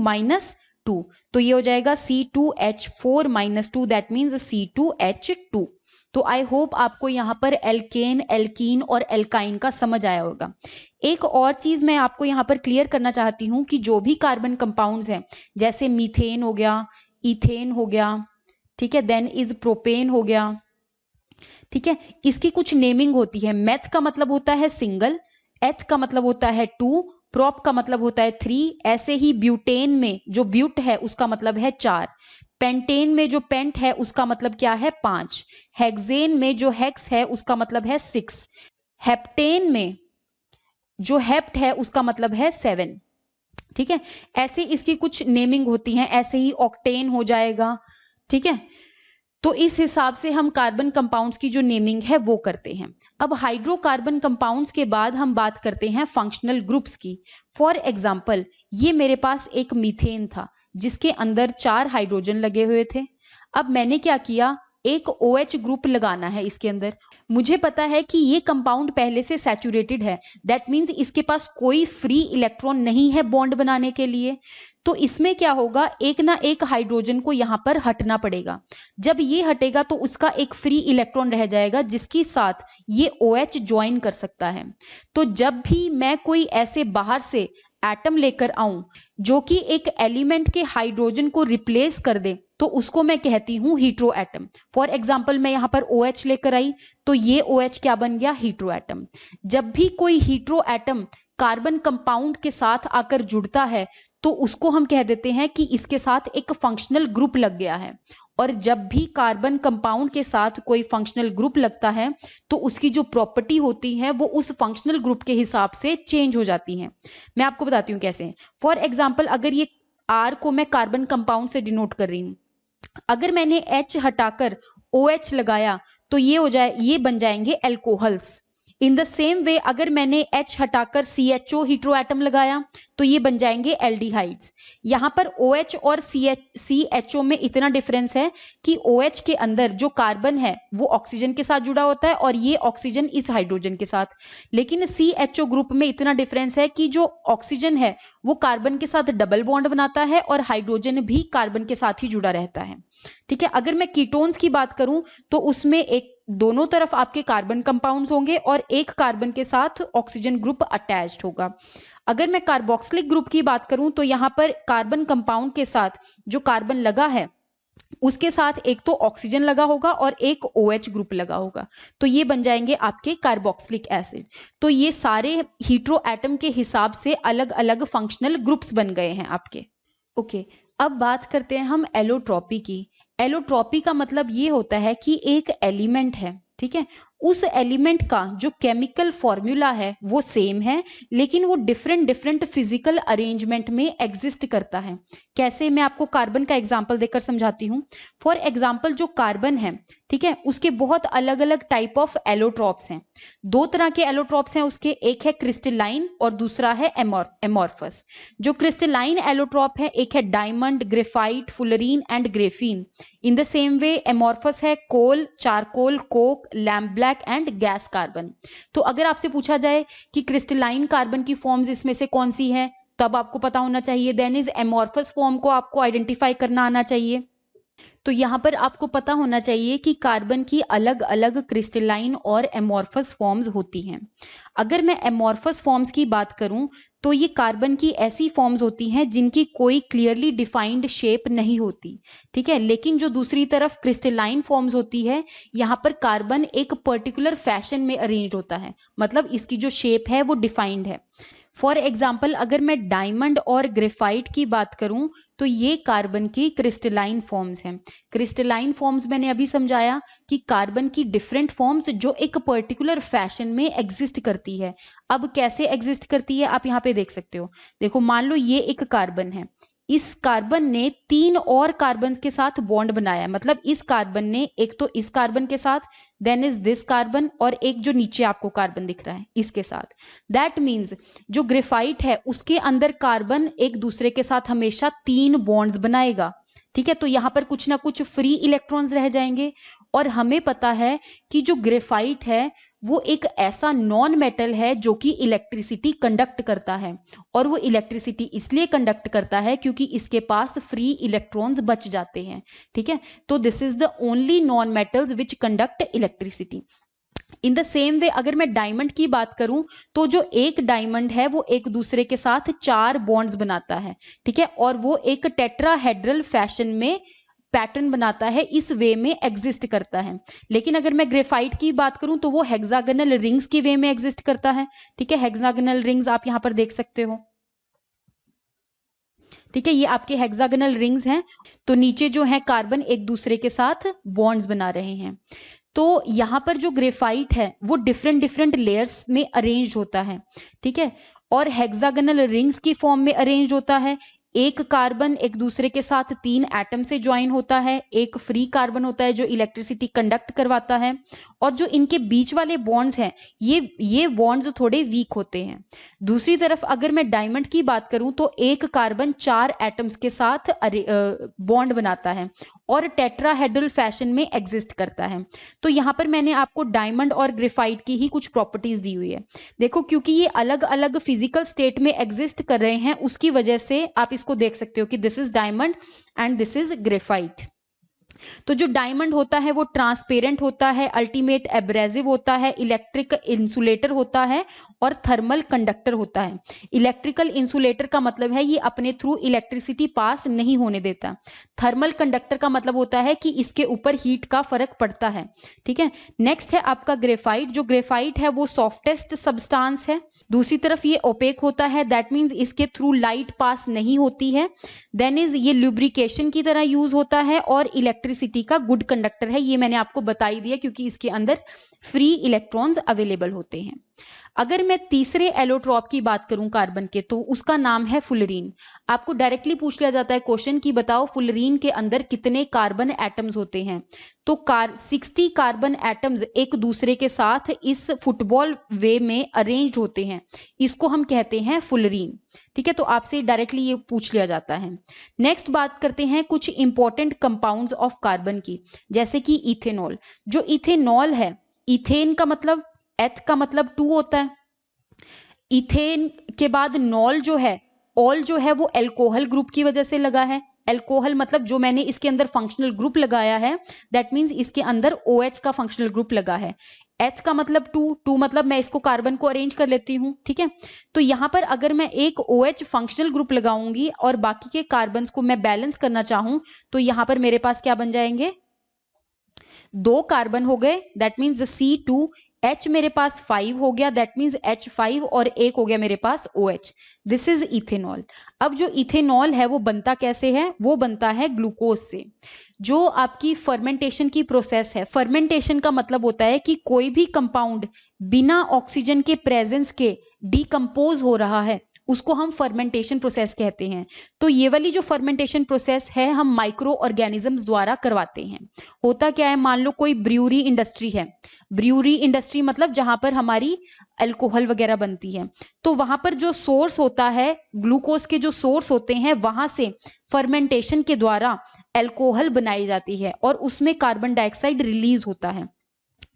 - 2, तो ये हो जाएगा C2H4 - 2, दैट मीन्स C2H2। तो आई होप आपको यहाँ पर एल्केन, एल्कीन और एल्काइन का समझ आया होगा। एक और चीज मैं आपको यहाँ पर क्लियर करना चाहती हूँ कि जो भी कार्बन कंपाउंड्स हैं, जैसे मीथेन हो गया, इथेन हो गया, ठीक है, देन इज प्रोपेन हो गया, ठीक है, इसकी कुछ नेमिंग होती है। मेथ का मतलब होता है सिंगल, एथ का मतलब होता है 2, प्रोप का मतलब होता है 3, ऐसे ही ब्यूटेन में जो ब्यूट है उसका मतलब है 4, पेंटेन में जो पेंट है उसका मतलब क्या है 5, हेक्सेन में जो हेक्स है उसका मतलब है 6, हेप्टेन में जो हेप्ट है उसका मतलब है 7। ठीक है, ऐसे इसकी कुछ नेमिंग होती है। ऐसे ही ऑक्टेन हो जाएगा। ठीक है, तो इस हिसाब से हम कार्बन कंपाउंड्स की जो नेमिंग है वो करते हैं। अब हाइड्रोकार्बन कंपाउंड्स के बाद हम बात करते हैं फंक्शनल ग्रुप्स की। फॉर एग्जाम्पल, ये मेरे पास एक मीथेन था जिसके अंदर 4 हाइड्रोजन लगे हुए थे। अब मैंने क्या किया, एक OH ग्रुप लगाना है इसके अंदर। मुझे पता है कि ये कंपाउंड पहले से सैचुरेटेड है, दैट मीन्स इसके पास कोई फ्री इलेक्ट्रॉन नहीं है बॉन्ड बनाने के लिए। तो इसमें क्या होगा, एक ना एक हाइड्रोजन को यहाँ पर हटना पड़ेगा। जब ये हटेगा तो उसका एक फ्री इलेक्ट्रॉन रह जाएगा जिसके साथ ये OH ज्वाइन कर सकता है। तो जब भी मैं कोई ऐसे बाहर से एटम लेकर आऊं जो कि एक एलिमेंट के हाइड्रोजन को रिप्लेस कर दे, तो उसको मैं कहती हूं हीट्रो एटम। फॉर एग्जाम्पल मैं यहाँ पर OH लेकर आई तो ये OH क्या बन गया, हीट्रो एटम। जब भी कोई हीट्रो एटम कार्बन कंपाउंड के साथ आकर जुड़ता है तो उसको हम कह देते हैं कि इसके साथ एक फंक्शनल ग्रुप लग गया है। और जब भी कार्बन कंपाउंड के साथ कोई फंक्शनल ग्रुप लगता है तो उसकी जो प्रॉपर्टी होती है वो उस फंक्शनल ग्रुप के हिसाब से चेंज हो जाती हैं। मैं आपको बताती हूँ कैसे। फॉर एग्जाम्पल अगर ये R को मैं कार्बन कंपाउंड से डिनोट कर रही हूँ, अगर मैंने H हटाकर OH लगाया तो ये बन जाएंगे एल्कोहल्स। इन द सेम वे अगर मैंने H हटाकर CHO हीट्रो एटम लगाया तो ये बन जाएंगे एल्डिहाइड्स। यहाँ पर OH और CHO में इतना डिफरेंस है कि OH के अंदर जो कार्बन है वो ऑक्सीजन के साथ जुड़ा होता है और ये ऑक्सीजन इस हाइड्रोजन के साथ। लेकिन CHO ग्रुप में इतना डिफरेंस है कि जो ऑक्सीजन है वो कार्बन के साथ डबल बॉन्ड बनाता है और हाइड्रोजन भी कार्बन के साथ ही जुड़ा रहता है। ठीक है, अगर मैं कीटोन्स की बात करूं तो उसमें एक दोनों तरफ आपके कार्बन कंपाउंड्स होंगे और एक कार्बन के साथ ऑक्सीजन ग्रुप अटैच्ड होगा। अगर मैं कार्बोक्सिलिक ग्रुप की बात करूं तो यहाँ पर कार्बन कंपाउंड के साथ जो कार्बन लगा है उसके साथ एक तो ऑक्सीजन लगा होगा और एक OH ग्रुप लगा होगा, तो ये बन जाएंगे आपके कार्बोक्सिलिक एसिड। तो ये सारे हीट्रो एटम के हिसाब से अलग अलग फंक्शनल ग्रुप्स बन गए हैं आपके। ओके, अब बात करते हैं हम एलोट्रॉपी की। एलोट्रॉपी का मतलब ये होता है कि एक एलिमेंट है, ठीक है, उस एलिमेंट का जो केमिकल फॉर्मूला है वो सेम है लेकिन वो डिफरेंट फिजिकल अरेंजमेंट में एग्जिस्ट करता है। कैसे, मैं आपको कार्बन का एग्जांपल देकर समझाती हूँ। फॉर एग्जांपल जो कार्बन है, ठीक है, उसके बहुत अलग अलग टाइप ऑफ एलोट्रॉप्स हैं। दो तरह के एलोट्रॉप्स हैं उसके, एक है क्रिस्टलाइन और दूसरा है एमॉर्फस। जो क्रिस्टलाइन एलोट्रॉप है एक है diamond, graphite, fullerene and graphene. In the same way amorphous है coal, charcoal, coke, lamp black and gas carbon. तो अगर आपसे पूछा जाए कि क्रिस्टलाइन कार्बन की फॉर्म्स इसमें से कौन सी है, तब आपको पता होना चाहिए देन इज एमॉर्फस फॉर्म को आपको आइडेंटिफाई करना आना चाहिए। तो यहाँ पर आपको पता होना चाहिए कि कार्बन की अलग अलग क्रिस्टलाइन और एमॉर्फस फॉर्म्स होती हैं। अगर मैं एमॉर्फस फॉर्म्स की बात करूं तो ये कार्बन की ऐसी फॉर्म्स होती हैं जिनकी कोई क्लियरली डिफाइंड शेप नहीं होती, ठीक है। लेकिन जो दूसरी तरफ क्रिस्टलाइन फॉर्म्स होती है, यहाँ पर कार्बन एक पर्टिकुलर फैशन में अरेंज होता है, मतलब इसकी जो शेप है वो डिफाइंड है। फॉर एग्जाम्पल अगर मैं डायमंड और ग्रेफाइट की बात करूं तो ये कार्बन की क्रिस्टलाइन फॉर्म्स हैं। क्रिस्टलाइन फॉर्म्स मैंने अभी समझाया कि कार्बन की डिफरेंट फॉर्म्स जो एक पर्टिकुलर फैशन में एग्जिस्ट करती है। अब कैसे एग्जिस्ट करती है आप यहाँ पे देख सकते हो। देखो, मान लो ये एक कार्बन है, इस कार्बन ने 3 और कार्बन के साथ बॉन्ड बनाया, मतलब इस कार्बन ने एक तो इस कार्बन के साथ, देन इज दिस कार्बन, और एक जो नीचे आपको कार्बन दिख रहा है इसके साथ। दैट मीन्स जो ग्रेफाइट है उसके अंदर कार्बन एक दूसरे के साथ हमेशा 3 बॉन्ड्स बनाएगा, ठीक है। तो यहाँ पर कुछ ना कुछ फ्री इलेक्ट्रॉन्स रह जाएंगे। और हमें पता है कि जो ग्रेफाइट है वो एक ऐसा नॉन मेटल है जो कि इलेक्ट्रिसिटी कंडक्ट करता है, और वो इलेक्ट्रिसिटी इसलिए कंडक्ट करता है क्योंकि इसके पास फ्री इलेक्ट्रॉन्स बच जाते हैं, ठीक है। तो this is the only non metals which conduct electricity. In the same वे अगर मैं डायमंड की बात करूं तो जो एक डायमंड है वो एक दूसरे के साथ 4 बॉन्ड्स बनाता है, ठीक है, और वो एक टेट्राहेड्रल फैशन में पैटर्न बनाता है, इस वे में एग्जिस्ट करता है। लेकिन अगर मैं ग्रेफाइट की बात करूं तो वो हेक्सागोनल रिंग्स की वे में एग्जिस्ट करता है, ठीक है। हेक्सागोनल रिंग्स आप यहां पर देख सकते हो, ठीक है, ये आपके हेक्सागोनल रिंग्स हैं। तो नीचे जो है कार्बन एक दूसरे के साथ बॉन्ड्स बना रहे हैं। तो यहाँ पर जो ग्रेफाइट है वो डिफरेंट लेयर्स में अरेंज होता है, ठीक है, और हेक्सागोनल रिंग्स की फॉर्म में अरेंज होता है। एक कार्बन एक दूसरे के साथ 3 एटम से ज्वाइन होता है, एक फ्री कार्बन होता है जो इलेक्ट्रिसिटी कंडक्ट करवाता है, और जो इनके बीच वाले बॉन्ड्स हैं ये बॉन्ड्स थोड़े वीक होते हैं। दूसरी तरफ अगर मैं डायमंड की बात करूं तो एक कार्बन 4 एटम्स के साथ बॉन्ड बनाता है और टेट्राहेड्रल फैशन में एग्जिस्ट करता है। तो यहाँ पर मैंने आपको डायमंड और ग्रेफाइट की ही कुछ प्रॉपर्टीज दी हुई है। देखो, क्योंकि ये अलग अलग फिजिकल स्टेट में एग्जिस्ट कर रहे हैं, उसकी वजह से आप इसको देख सकते हो कि this is diamond and this is graphite. तो जो डायमंड होता है वो ट्रांसपेरेंट होता है, अल्टीमेट एब्रेसिव होता है, इलेक्ट्रिक इंसुलेटर होता है और थर्मल कंडक्टर होता है। इलेक्ट्रिकल इंसुलेटर का मतलब है ये अपने थ्रू इलेक्ट्रिसिटी पास नहीं होने देता। थर्मल कंडक्टर का मतलब होता है कि इसके ऊपर हीट का फर्क पड़ता है। ठीक है, नेक्स्ट है आपका ग्रेफाइट। जो ग्रेफाइट है वो सॉफ्टेस्ट सब्सटेंस है। दूसरी तरफ ये ओपेक होता है, दैट मीन्स इसके थ्रू लाइट पास नहीं होती है। देन इज ये लुब्रिकेशन की तरह यूज होता है और इलेक्ट्रिसिटी का गुड कंडक्टर है। ये मैंने आपको बता ही दिया क्योंकि इसके अंदर फ्री इलेक्ट्रॉन्स अवेलेबल होते हैं। अगर मैं तीसरे एलोट्रॉप की बात करूं कार्बन के, तो उसका नाम है फुलरीन। आपको डायरेक्टली पूछ लिया जाता है क्वेश्चन कि बताओ फुलरीन के अंदर कितने कार्बन एटम्स होते हैं, तो 60 कार्बन एटम्स एक दूसरे के साथ इस फुटबॉल वे में अरेंज्ड होते हैं। इसको हम कहते हैं फुलरीन। ठीक है, तो आपसे डायरेक्टली ये पूछ लिया जाता है। नेक्स्ट बात करते हैं कुछ इंपॉर्टेंट कंपाउंड्स ऑफ कार्बन की, जैसे कि इथेनॉल। जो इथेनॉल है, इथेन का मतलब, एथ का मतलब 2 होता है। इथेन के बाद नॉल जो है, ऑल जो है वो अल्कोहल ग्रुप की वजह से लगा है। अल्कोहल मतलब जो मैंने इसके अंदर फंक्शनल ग्रुप लगाया है, दैट मीन्स इसके अंदर OH का फंक्शनल ग्रुप लगा है। एथ का मतलब 2 मतलब मैं इसको कार्बन को अरेंज कर लेती हूँ। ठीक है, तो यहां पर अगर मैं एक OH फंक्शनल ग्रुप लगाऊंगी और बाकी के कार्बन को मैं बैलेंस करना चाहूं, तो यहां पर मेरे पास क्या बन जाएंगे, 2 कार्बन हो गए, दैट मीन्स C2। H मेरे पास 5 हो गया, दैट मीन्स H5, और एक हो गया मेरे पास OH। This is ethanol. अब जो इथेनॉल है वो बनता कैसे है, वो बनता है ग्लूकोज से। जो आपकी फर्मेंटेशन की प्रोसेस है, फर्मेंटेशन का मतलब होता है कि कोई भी कंपाउंड बिना ऑक्सीजन के प्रेजेंस के डिकम्पोज हो रहा है, उसको हम फर्मेंटेशन प्रोसेस कहते हैं। तो ये वाली जो फर्मेंटेशन प्रोसेस है हम माइक्रो ऑर्गेनिजम्स द्वारा करवाते हैं। होता क्या है, मान लो कोई ब्रूअरी इंडस्ट्री है, ब्रूअरी इंडस्ट्री मतलब जहां पर हमारी अल्कोहल वगैरह बनती है, तो वहां पर जो सोर्स होता है, ग्लूकोज के जो सोर्स होते हैं, वहां से फर्मेंटेशन के द्वारा अल्कोहल बनाई जाती है और उसमें कार्बन डाइऑक्साइड रिलीज होता है।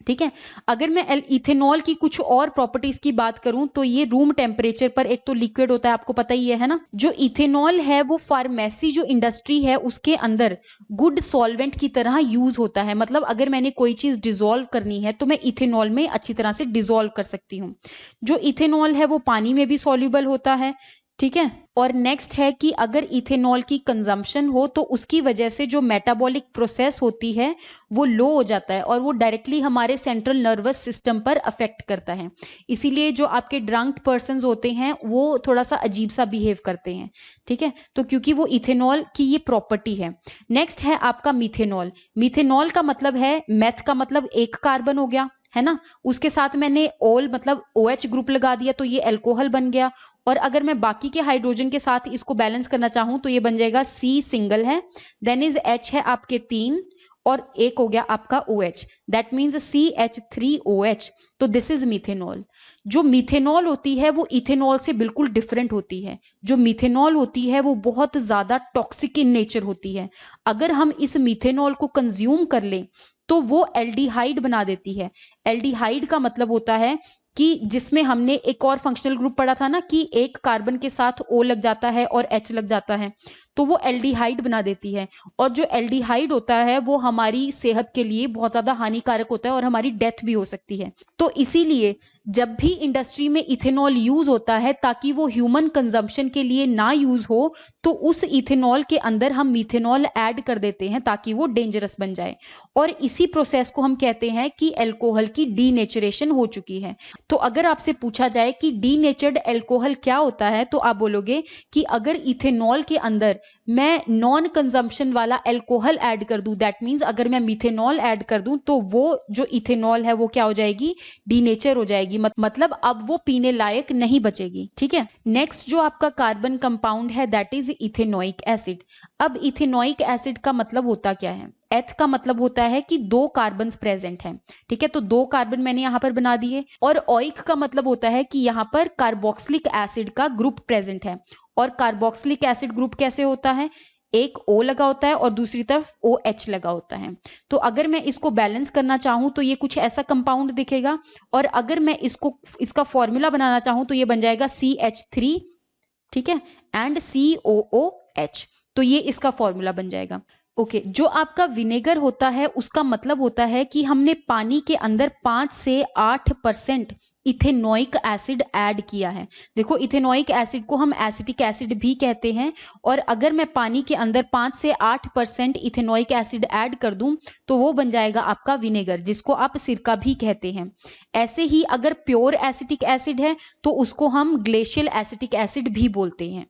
ठीक है, अगर मैं इथेनॉल की कुछ और प्रॉपर्टीज की बात करूं तो ये रूम टेम्परेचर पर एक तो लिक्विड होता है, आपको पता ही है ना। जो इथेनॉल है वो फार्मेसी जो इंडस्ट्री है उसके अंदर गुड सॉल्वेंट की तरह यूज होता है। मतलब अगर मैंने कोई चीज डिसॉल्व करनी है तो मैं इथेनॉल में अच्छी तरह से डिसॉल्व कर सकती हूँ। जो इथेनॉल है वो पानी में भी सॉल्युबल होता है। ठीक है, और नेक्स्ट है कि अगर इथेनॉल की कंजम्पशन हो तो उसकी वजह से जो मेटाबॉलिक प्रोसेस होती है वो लो हो जाता है और वो डायरेक्टली हमारे सेंट्रल नर्वस सिस्टम पर अफेक्ट करता है। इसीलिए जो आपके ड्रंक पर्सन्स होते हैं वो थोड़ा सा अजीब सा बिहेव करते हैं। ठीक है, तो क्योंकि वो इथेनॉल की ये प्रॉपर्टी है। नेक्स्ट है आपका मिथेनॉल। मिथेनॉल का मतलब है, मेथ का मतलब एक कार्बन हो गया, है ना, उसके साथ मैंने ऑल मतलब OH ग्रुप लगा दिया तो ये अल्कोहल बन गया। और अगर मैं बाकी के हाइड्रोजन के साथ इसको बैलेंस करना चाहूं तो ये बन जाएगा C सिंगल है, देन इज H है आपके 3 और एक हो गया आपका OH, दैट मीन्स CH3OH। तो दिस इज मिथेनॉल। जो मिथेनॉल होती है वो इथेनॉल से बिल्कुल डिफरेंट होती है। जो मिथेनॉल होती है वो बहुत ज्यादा टॉक्सिक इन नेचर होती है। अगर हम इस मिथेनॉल को कंज्यूम कर लें तो वो एल्डिहाइड बना देती है। एल्डिहाइड का मतलब होता है कि जिसमें हमने एक और फंक्शनल ग्रुप पढ़ा था ना कि एक कार्बन के साथ O लग जाता है और H लग जाता है, तो वो एल्डिहाइड बना देती है। और जो एल्डिहाइड होता है वो हमारी सेहत के लिए बहुत ज्यादा हानिकारक होता है और हमारी डेथ भी हो सकती है। तो इसीलिए जब भी इंडस्ट्री में इथेनॉल यूज होता है ताकि वो ह्यूमन कंजम्पशन के लिए ना यूज हो, तो उस इथेनॉल के अंदर हम मिथेनॉल ऐड कर देते हैं ताकि वो डेंजरस बन जाए। और इसी प्रोसेस को हम कहते हैं कि अल्कोहल की डीनेचरेशन हो चुकी है। तो अगर आपसे पूछा जाए कि डीनेचर्ड अल्कोहल क्या होता है, तो आप बोलोगे कि अगर इथेनॉल के अंदर मैं नॉन कंजम्पशन वाला अल्कोहल ऐड कर दूं, दैट मीन्स अगर मैं मिथेनॉल ऐड कर दूं, तो वो जो इथेनॉल है वो क्या हो जाएगी, डीनेचर हो जाएगी। जाएगी, मतलब अब वो पीने लायक नहीं बचेगी। ठीक है, नेक्स्ट जो आपका कार्बन कंपाउंड है दैट इज इथेनोइक एसिड। अब इथेनोइक एसिड का मतलब होता क्या है? एथ का मतलब होता है कि दो कार्बन प्रेजेंट हैं। ठीक है, तो दो कार्बन मैंने यहाँ पर बना दिए। और ओइक का मतलब होता है कि यहाँ पर कार्बोक्सिलिक एसिड का ग्रुप प्रेजेंट है। और कार्बोक्सिलिक एसिड ग्रुप कैसे होता है? एक O लगा होता है और दूसरी तरफ OH लगा होता है। तो अगर मैं इसको बैलेंस करना चाहूं तो ये कुछ ऐसा कंपाउंड दिखेगा। और अगर मैं इसका फॉर्मूला बनाना चाहूं तो ये बन जाएगा CH3, ठीक है, एंड COOH। तो ये इसका फॉर्मूला बन जाएगा। ओके, जो आपका विनेगर होता है उसका मतलब होता है कि हमने पानी के अंदर 5 से 8% इथेनोइक एसिड ऐड किया है। देखो, इथेनोइक एसिड को हम एसिटिक एसिड भी कहते हैं। और अगर मैं पानी के अंदर 5 से 8% इथेनोइक एसिड ऐड कर दूं तो वो बन जाएगा आपका विनेगर, जिसको आप सिरका भी कहते हैं। ऐसे ही अगर प्योर एसिटिक एसिड है तो उसको हम ग्लेशियल एसिटिक एसिड भी बोलते हैं।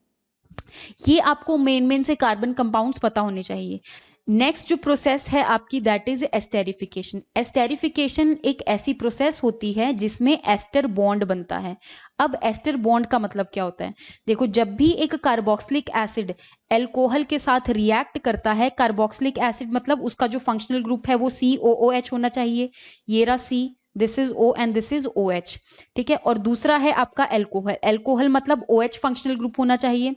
ये आपको मेन से कार्बन कंपाउंड्स पता होने चाहिए। नेक्स्ट जो प्रोसेस है आपकी दैट इज एस्टेरिफिकेशन। एस्टेरिफिकेशन एक ऐसी प्रोसेस होती है जिसमें एस्टर बॉन्ड बनता है। अब एस्टर बॉन्ड का मतलब क्या होता है? देखो, जब भी एक कार्बोक्सिलिक एसिड एल्कोहल के साथ रिएक्ट करता है, कार्बोक्सिलिक एसिड मतलब उसका जो फंक्शनल ग्रुप है वो COOH होना चाहिए। ये रहा C, this is O and this is OH। ठीक है, और दूसरा है आपका एल्कोहल। एल्कोहल मतलब OH फंक्शनल ग्रुप होना चाहिए।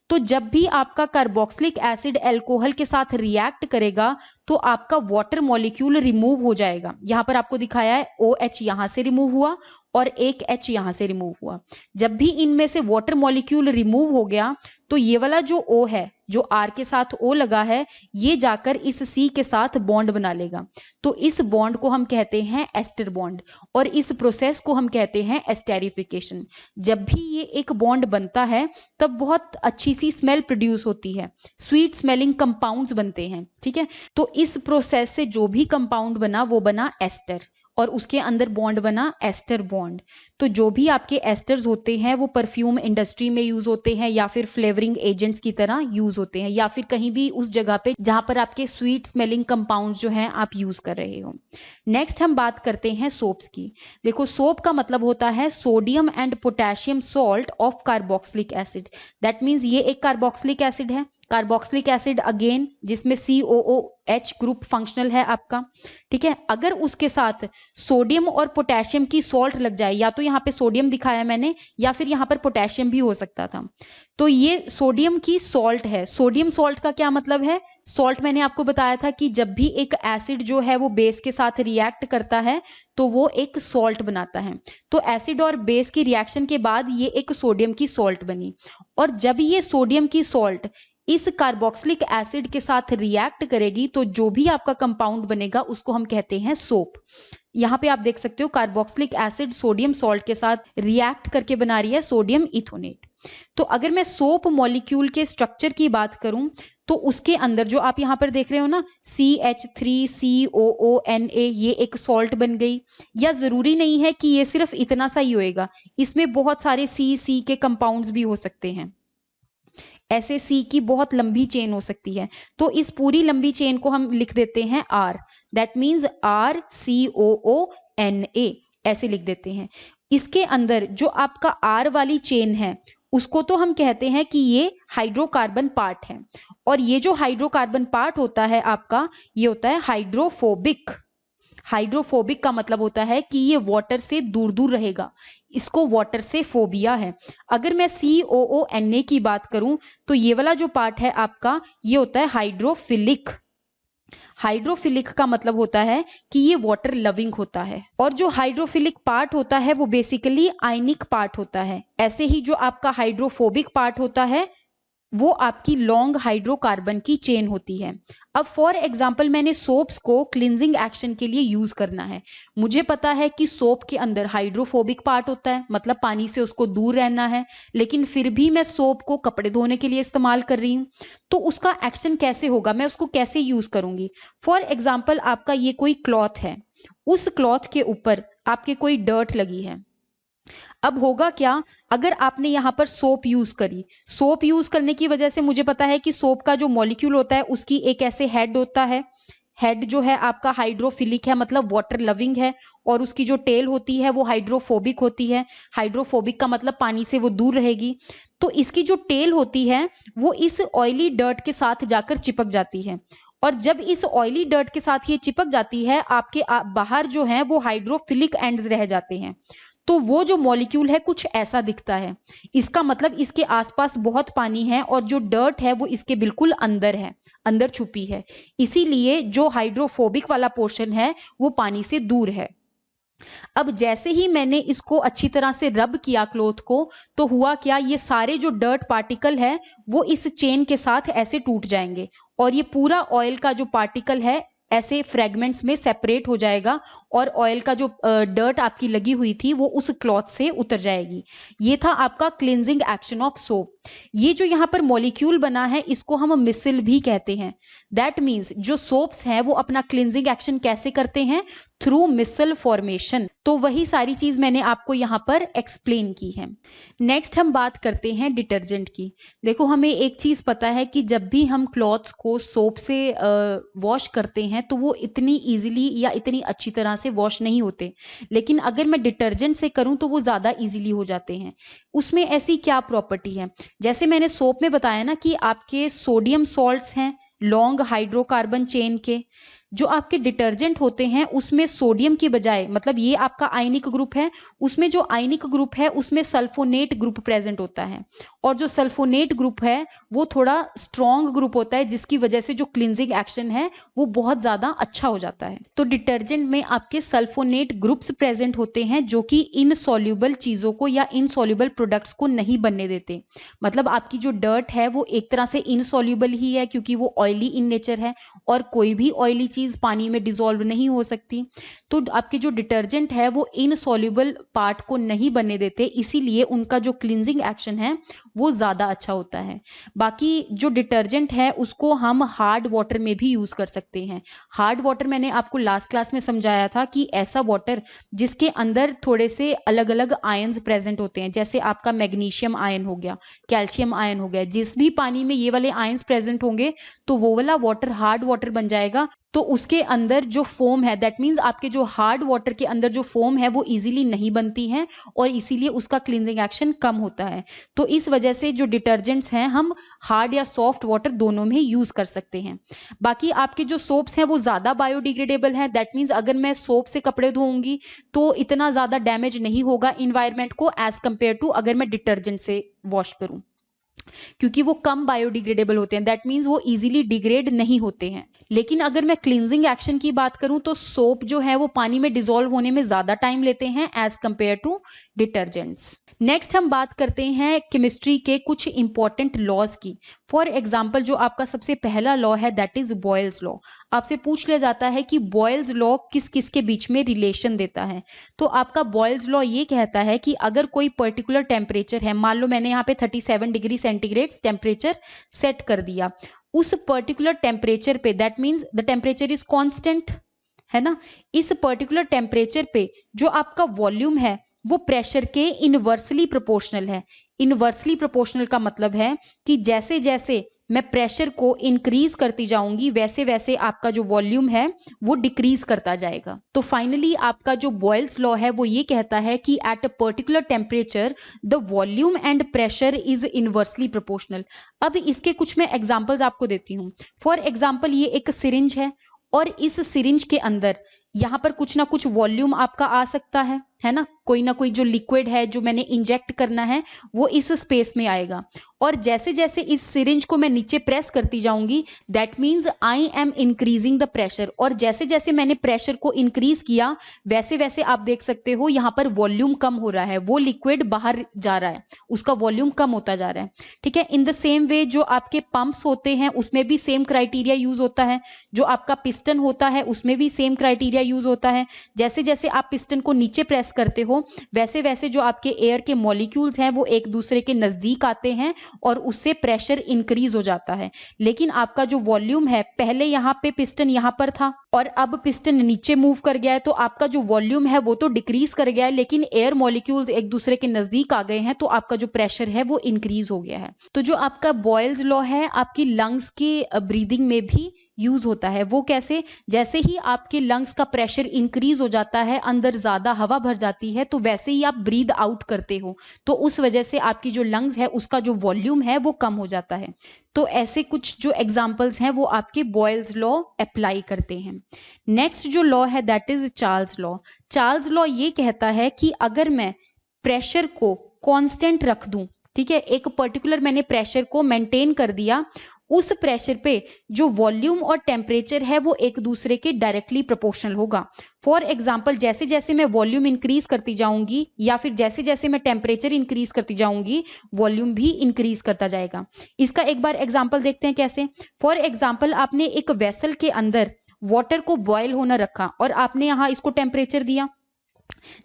तो जब भी आपका कार्बोक्सिलिक एसिड एल्कोहल के साथ रिएक्ट करेगा तो आपका वाटर मॉलिक्यूल रिमूव हो जाएगा। यहां पर आपको दिखाया है OH यहां से रिमूव हुआ और एक H यहां से रिमूव हुआ। जब भी इनमें से वाटर मॉलिक्यूल रिमूव हो गया तो ये वाला जो O है, जो R के साथ O लगा है, ये जाकर इस C के साथ बॉन्ड बना लेगा। तो इस बॉन्ड को हम कहते हैं एस्टर बॉन्ड और इस प्रोसेस को हम कहते हैं एस्टेरिफिकेशन। जब भी ये एक बॉन्ड बनता है तब बहुत अच्छी सी स्मेल प्रोड्यूस होती है, स्वीट स्मेलिंग कंपाउंड्स बनते हैं। ठीक है, तो इस प्रोसेस से जो भी कंपाउंड बना वो बना एस्टर और उसके अंदर बॉन्ड बना एस्टर बॉन्ड। तो जो भी आपके एस्टर्स होते हैं वो परफ्यूम इंडस्ट्री में यूज होते हैं या फिर फ्लेवरिंग एजेंट्स की तरह यूज होते हैं या फिर कहीं भी उस जगह पे जहां पर आपके स्वीट स्मेलिंग कंपाउंड्स जो हैं आप यूज कर रहे हो। नेक्स्ट हम बात करते हैं सोप्स की। देखो, सोप का मतलब होता है sodium and potassium salt of carboxylic acid. That means ये एक कार्बोक्सिलिक एसिड है। कार्बोक्सिलिक एसिड अगेन जिसमें COOH ग्रुप फंक्शनल है आपका। ठीक है, अगर उसके साथ सोडियम और पोटेशियम की सॉल्ट लग जाए, या तो यहाँ पे सोडियम दिखाया मैंने या फिर यहाँ पर पोटेशियम भी हो सकता था, तो ये सोडियम की सॉल्ट है। सोडियम सॉल्ट का क्या मतलब है? सॉल्ट मैंने आपको बताया था कि जब भी एक एसिड जो है वो बेस के साथ रिएक्ट करता है तो वो एक सॉल्ट बनाता है। तो एसिड और बेस की रिएक्शन के बाद ये एक सोडियम की सॉल्ट बनी। और जब ये सोडियम की सॉल्ट इस कार्बोक्सिलिक एसिड के साथ रिएक्ट करेगी तो जो भी आपका कंपाउंड बनेगा उसको हम कहते हैं सोप। यहाँ पे आप देख सकते हो कार्बोक्सिलिक एसिड सोडियम सॉल्ट के साथ रिएक्ट करके बना रही है सोडियम इथोनेट। तो अगर मैं सोप मॉलिक्यूल के स्ट्रक्चर की बात करूं तो उसके अंदर जो आप यहाँ पर देख रहे हो ना CH3COONA, ये एक सॉल्ट बन गई। या जरूरी नहीं है कि ये सिर्फ इतना सा ही होएगा, इसमें बहुत सारे C के कंपाउंड्स भी हो सकते हैं। ऐसे C की बहुत लंबी चेन हो सकती है। तो इस पूरी लंबी चेन को हम लिख देते हैं R, दैट मीन्स RCOONA, ऐसे लिख देते हैं। इसके अंदर जो आपका R वाली चेन है उसको तो हम कहते हैं कि ये हाइड्रोकार्बन पार्ट है। और ये जो हाइड्रोकार्बन पार्ट होता है आपका, ये होता है हाइड्रोफोबिक। हाइड्रोफोबिक का मतलब होता है कि ये वाटर से दूर दूर रहेगा, इसको वाटर से फोबिया है। अगर मैं COONA की बात करूं तो ये वाला जो पार्ट है आपका, ये होता है हाइड्रोफिलिक। हाइड्रोफिलिक का मतलब होता है कि ये वाटर लविंग होता है। और जो हाइड्रोफिलिक पार्ट होता है वो बेसिकली आयनिक पार्ट होता है। ऐसे ही जो आपका हाइड्रोफोबिक पार्ट होता है वो आपकी लॉन्ग हाइड्रोकार्बन की चेन होती है। अब फॉर एग्जाम्पल मैंने सोप्स को क्लिनजिंग एक्शन के लिए यूज करना है। मुझे पता है कि सोप के अंदर हाइड्रोफोबिक पार्ट होता है, मतलब पानी से उसको दूर रहना है, लेकिन फिर भी मैं सोप को कपड़े धोने के लिए इस्तेमाल कर रही हूँ। तो उसका एक्शन कैसे होगा, मैं उसको कैसे यूज करूंगी? फॉर एग्जाम्पल आपका ये कोई क्लॉथ है, उस क्लॉथ के ऊपर आपके कोई डर्ट लगी है। अब होगा क्या, अगर आपने यहां पर सोप यूज करी, सोप यूज करने की वजह से मुझे पता है कि सोप का जो मॉलिक्यूल होता है उसकी एक ऐसे हेड होता है, हेड जो है आपका हाइड्रोफिलिक है, मतलब वाटर लविंग है, और उसकी जो टेल होती है वो हाइड्रोफोबिक होती है। हाइड्रोफोबिक का मतलब पानी से वो दूर रहेगी। तो इसकी जो टेल होती है वो इस ऑयली डर्ट के साथ जाकर चिपक जाती है, और जब इस ऑयली डर्ट के साथ ये चिपक जाती है, आपके बाहर जो है वो हाइड्रोफिलिक एंड्स रह जाते हैं। तो वो जो मॉलिक्यूल है कुछ ऐसा दिखता है। इसका मतलब इसके आसपास बहुत पानी है और जो डर्ट है वो इसके बिल्कुल अंदर है, अंदर छुपी है। इसीलिए जो हाइड्रोफोबिक वाला पोर्शन है वो पानी से दूर है। अब जैसे ही मैंने इसको अच्छी तरह से रब किया क्लॉथ को, तो हुआ क्या, ये सारे जो डर्ट पार्टिकल है वो इस चेन के साथ ऐसे टूट जाएंगे, और ये पूरा ऑयल का जो पार्टिकल है ऐसे फ्रेगमेंट्स में सेपरेट हो जाएगा, और ऑयल का जो डर्ट आपकी लगी हुई थी वो उस क्लॉथ से उतर जाएगी। ये था आपका क्लिनजिंग एक्शन ऑफ सोप। ये जो यहाँ पर मॉलिक्यूल बना है इसको हम मिसल भी कहते हैं। दैट मीन्स जो सोप्स हैं वो अपना क्लिनजिंग एक्शन कैसे करते हैं, थ्रू मिसल फॉर्मेशन। तो वही सारी चीज मैंने आपको यहाँ पर एक्सप्लेन की है। नेक्स्ट हम बात करते हैं डिटर्जेंट की। देखो, हमें एक चीज पता है कि जब भी हम क्लॉथ्स को सोप से वॉश करते हैं तो वो इतनी इजीली या इतनी अच्छी तरह से वॉश नहीं होते, लेकिन अगर मैं डिटर्जेंट से करूं तो वो ज़्यादा इजीली हो जाते हैं। उसमें ऐसी क्या प्रॉपर्टी है, जैसे मैंने सोप में बताया ना कि आपके सोडियम सॉल्ट्स हैं लॉन्ग हाइड्रोकार्बन चेन के, जो आपके डिटर्जेंट होते हैं उसमें सोडियम की बजाय, मतलब ये आपका आयनिक ग्रुप है, उसमें जो आयनिक ग्रुप है उसमें सल्फोनेट ग्रुप प्रेजेंट होता है, और जो सल्फोनेट ग्रुप है वो थोड़ा स्ट्रॉन्ग ग्रुप होता है, जिसकी वजह से जो क्लिनजिंग एक्शन है वो बहुत ज़्यादा अच्छा हो जाता है। तो डिटर्जेंट में आपके सल्फोनेट ग्रुप्स प्रेजेंट होते हैं जो कि इनसॉल्युबल चीज़ों को या इनसॉल्युबल प्रोडक्ट्स को नहीं बनने देते। मतलब आपकी जो डर्ट है वो एक तरह से इनसॉल्युबल ही है क्योंकि वो ऑयली इन नेचर है, और कोई भी ऑयली चीज़ पानी में डिसॉल्व नहीं हो सकती। तो आपके जो डिटर्जेंट है वो इनसॉल्युबल पार्ट को नहीं बनने देते, इसीलिए उनका जो क्लिनजिंग एक्शन है वो ज़्यादा अच्छा होता है। बाकी जो डिटर्जेंट है उसको हम हार्ड वाटर में भी यूज़ कर सकते हैं। हार्ड वाटर मैंने आपको लास्ट क्लास में समझाया था कि ऐसा वाटर जिसके अंदर थोड़े से अलग अलग आयंस प्रेजेंट होते हैं, जैसे आपका मैग्नीशियम आयन हो गया, कैल्शियम आयन हो गया, जिस भी पानी में ये वाले आयंस प्रेजेंट होंगे तो वो वाला वाटर हार्ड वाटर बन जाएगा। तो उसके अंदर जो फोम है, दैट मीन्स आपके जो हार्ड वाटर के अंदर जो फोम है वो इजीली नहीं बनती है, और इसीलिए उसका क्लींजिंग एक्शन कम होता है। तो इस वजह से जो डिटर्जेंट्स हैं हम हार्ड या सॉफ्ट वाटर दोनों में यूज कर सकते हैं। बाकी आपके जो सोप्स हैं वो ज़्यादा बायोडिग्रेडेबल हैं, दैट मीन्स अगर मैं सोप से कपड़े धोऊंगी तो इतना ज़्यादा डैमेज नहीं होगा इन्वायरमेंट को एज कम्पेयर टू अगर मैं डिटर्जेंट से वॉश करूं, क्योंकि वो कम बायोडिग्रेडेबल होते हैं, दैट मीन्स वो इजीली डिग्रेड नहीं होते हैं। लेकिन अगर मैं क्लींजिंग एक्शन की बात करूं तो सोप जो है वो पानी में डिसॉल्व होने में ज़्यादा टाइम लेते हैं as compare to detergents. Next हम बात करते हैं केमिस्ट्री के कुछ इंपॉर्टेंट लॉज की। फॉर एग्जाम्पल जो आपका सबसे पहला लॉ है दैट इज बॉयल्स लॉ। आपसे पूछ लिया जाता है कि बॉयल्स लॉ किस किस के बीच में रिलेशन देता है, तो आपका बॉयल्स लॉ ये कहता है कि अगर कोई पर्टिकुलर टेम्परेचर है, मान लो मैंने यहाँ पे 37 डिग्री सेंटीग्रेड टेम्परेचर सेट कर दिया, उस पर्टिकुलर टेम्परेचर पे, that means the temperature is constant है ना, इस पर्टिकुलर टेम्परेचर पे जो आपका वॉल्यूम है वो प्रेशर के इनवर्सली प्रोपोर्शनल है। इनवर्सली प्रोपोर्शनल का मतलब है कि जैसे जैसे मैं प्रेशर को इंक्रीज करती जाऊंगी वैसे वैसे आपका जो वॉल्यूम है वो डिक्रीज करता जाएगा। तो फाइनली आपका जो बॉयल्स लॉ है वो ये कहता है कि at a particular temperature the volume and pressure is inversely proportional. अब इसके कुछ मैं एग्जांपल्स आपको देती हूँ। फॉर एग्जांपल ये एक सिरिंज है, और इस सिरिंज के अंदर यहाँ पर कुछ ना कुछ वॉल्यूम आपका आ सकता है ना, कोई ना कोई जो लिक्विड है जो मैंने इंजेक्ट करना है वो इस स्पेस में आएगा, और जैसे जैसे इस सिरिंज को मैं नीचे प्रेस करती जाऊंगी that means I am increasing the pressure, और जैसे जैसे मैंने प्रेशर को इंक्रीज किया वैसे वैसे आप देख सकते हो यहाँ पर वॉल्यूम कम हो रहा है, वो लिक्विड बाहर जा रहा है, उसका वॉल्यूम कम होता जा रहा है। ठीक है, इन द सेम वे जो आपके पंप्स होते हैं उसमें भी सेम क्राइटेरिया यूज होता है, जो आपका पिस्टन होता है उसमें भी सेम क्राइटेरिया यूज होता है। जैसे जैसे आप पिस्टन को नीचे प्रेस करते हो वैसे वैसे जो आपके एयर के मॉलिक्यूल्स हैं वो एक दूसरे के नजदीक आते हैं और उससे प्रेशर इंक्रीज हो जाता है। लेकिन आपका जो वॉल्यूम है, पहले यहाँ पे पिस्टन यहाँ पर था, और अब पिस्टन नीचे मूव कर गया है तो आपका जो वॉल्यूम है वो तो डिक्रीज कर गया है, लेकिन एयर मॉलिक्यूल्स एक दूसरे के नजदीक आ गए हैं तो आपका जो प्रेशर है वो इंक्रीज हो गया है। तो जो आपका बॉयल्स लॉ है आपकी लंग्स की ब्रीदिंग में भी यूज होता है। वो कैसे? जैसे ही आपके लंग्स का प्रेशर इंक्रीज हो जाता है, अंदर ज्यादा हवा भर जाती है, तो वैसे ही आप ब्रीद आउट करते हो, तो उस वजह से आपकी जो लंग्स है उसका जो वॉल्यूम है वो कम हो जाता है। तो ऐसे कुछ जो एग्जांपल्स हैं वो आपके बॉयल्स लॉ अप्लाई करते हैं। नेक्स्ट जो लॉ है that is Charles law. Charles law ये कहता है कि अगर मैं प्रेशर को कांस्टेंट रख दूं, ठीक है, एक पर्टिकुलर मैंने प्रेशर को मेंटेन कर दिया, उस प्रेशर पे जो वॉल्यूम और टेम्परेचर है वो एक दूसरे के डायरेक्टली प्रोपोर्शनल होगा। फॉर एग्जाम्पल, जैसे जैसे मैं वॉल्यूम इंक्रीज करती जाऊंगी या फिर जैसे जैसे मैं टेम्परेचर इंक्रीज करती जाऊंगी, वॉल्यूम भी इंक्रीज करता जाएगा। इसका एक बार एग्जाम्पल देखते हैं कैसे। फॉर एग्जाम्पल, आपने एक वेसल के अंदर वाटर को बॉयल होना रखा और आपने यहाँ इसको टेम्परेचर दिया।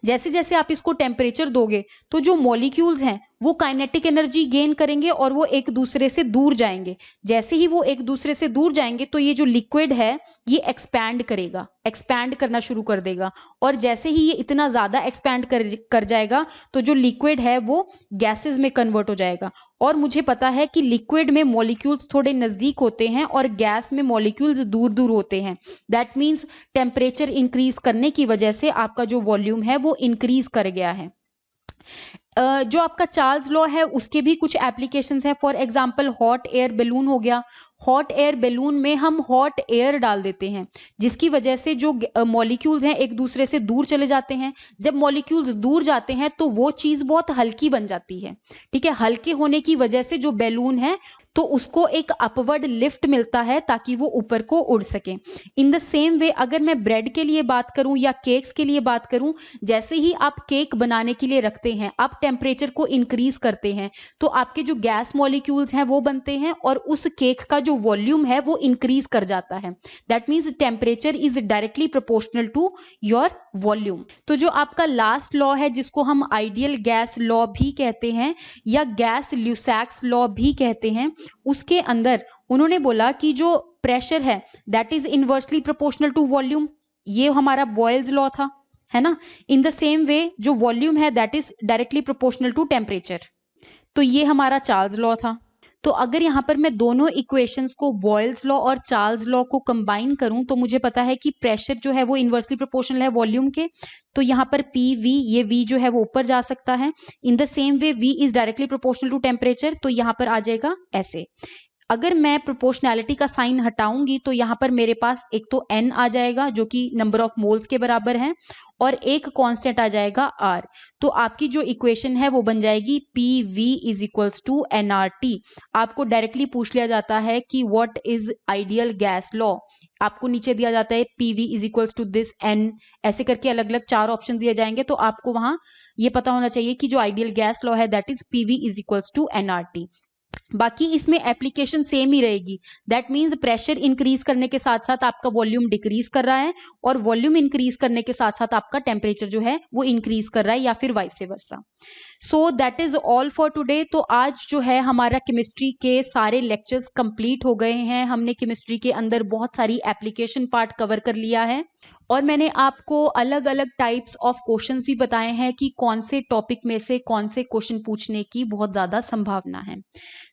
जैसे जैसे आप इसको टेम्परेचर दोगे तो जो मॉलिक्यूल्स हैं वो काइनेटिक एनर्जी गेन करेंगे और वो एक दूसरे से दूर जाएंगे। जैसे ही वो एक दूसरे से दूर जाएंगे तो ये जो लिक्विड है ये एक्सपैंड करेगा, एक्सपैंड करना शुरू कर देगा, और जैसे ही ये इतना ज्यादा एक्सपैंड कर जाएगा तो जो लिक्विड है वो गैसेस में कन्वर्ट हो जाएगा। और मुझे पता है कि लिक्विड में मॉलिक्यूल्स थोड़े नजदीक होते हैं और गैस में मॉलिक्यूल्स दूर दूर होते हैं। दैट मीन्स टेम्परेचर इंक्रीज करने की वजह से आपका जो वॉल्यूम है वो इंक्रीज कर गया है। जो आपका चार्ल्स लॉ है उसके भी कुछ एप्लीकेशंस हैं। For example, hot air balloon हो गया। हॉट एयर बैलून में हम हॉट एयर डाल देते हैं जिसकी वजह से जो मॉलिक्यूल्स हैं एक दूसरे से दूर चले जाते हैं। जब मॉलिक्यूल्स दूर जाते हैं तो वो चीज बहुत हल्की बन जाती है, ठीक है। हल्के होने की वजह से जो बैलून है तो उसको एक अपवर्ड लिफ्ट मिलता है ताकि वो ऊपर को उड़ सके। इन द सेम वे अगर मैं ब्रेड के लिए बात करूं या केक्स के लिए बात करूं, जैसे ही आप केक बनाने के लिए रखते हैं, आप टेम्परेचर को इंक्रीज करते हैं तो आपके जो गैस मॉलिक्यूल्स हैं वो बनते हैं और उस केक का जो वॉल्यूम है वो इंक्रीज कर जाता है। That means temperature is directly proportional to your volume. तो जो आपका लास्ट लॉ है जिसको हम आइडियल गैस लॉ भी कहते हैं या गैस ल्यूसैक्स लॉ भी कहते हैं, उसके अंदर उन्होंने बोला कि जो प्रेशर है that is inversely proportional to volume. ये हमारा बॉयल्स लॉ था, है ना। इन द सेम वे जो वॉल्यूम है that is directly proportional to temperature. तो ये हमारा चार्ल्स लॉ था। तो अगर यहाँ पर मैं दोनों इक्वेशंस को, बॉयल्स लॉ और चार्ल्स लॉ को कंबाइन करूं, तो मुझे पता है कि प्रेशर जो है वो इनवर्सली प्रोपोर्शनल है वॉल्यूम के। तो यहाँ पर पी वी, ये वी जो है वो ऊपर जा सकता है। In the same way V is directly proportional to temperature, तो यहाँ पर आ जाएगा ऐसे। अगर मैं प्रोपोर्शनैलिटी का साइन हटाऊंगी तो यहाँ पर मेरे पास एक तो n आ जाएगा जो कि नंबर ऑफ मोल्स के बराबर है और एक कांस्टेंट आ जाएगा r। तो आपकी जो इक्वेशन है वो बन जाएगी P V is equals to nRT। आपको डायरेक्टली पूछ लिया जाता है कि what is ideal gas law, आपको नीचे दिया जाता है P V is equals to this n, ऐसे करके अलग अलग 4 ऑप्शन दिए जाएंगे। तो आपको वहां ये पता होना चाहिए कि जो आइडियल गैस लॉ है that is P V is equals to nRT। बाकी इसमें एप्लीकेशन सेम ही रहेगी। दैट मीन्स प्रेशर इंक्रीज करने के साथ साथ आपका वॉल्यूम डिक्रीज कर रहा है और वॉल्यूम इंक्रीज करने के साथ साथ आपका टेम्परेचर जो है वो इंक्रीज कर रहा है या फिर vice versa. So that is all for today. तो आज जो है हमारा केमिस्ट्री के सारे लेक्चर्स कंप्लीट हो गए हैं। हमने केमिस्ट्री के अंदर बहुत सारी एप्लीकेशन पार्ट कवर कर लिया है और मैंने आपको अलग अलग टाइप्स ऑफ क्वेश्चंस भी बताए हैं कि कौन से टॉपिक में से कौन से क्वेश्चन पूछने की बहुत ज़्यादा संभावना है।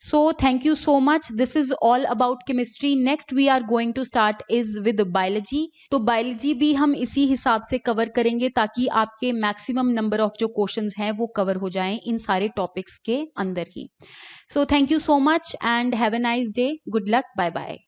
So thank you so much. This is all about chemistry. Next we are going to start is with biology. तो बायोलॉजी भी हम इसी हिसाब से कवर करेंगे ताकि आपके मैक्सिमम नंबर ऑफ जो क्वेश्चंस हैं वो कवर हो जाएं इन सारे टॉपिक्स के अंदर ही। So thank you so much and have a nice day. Good luck. Bye bye.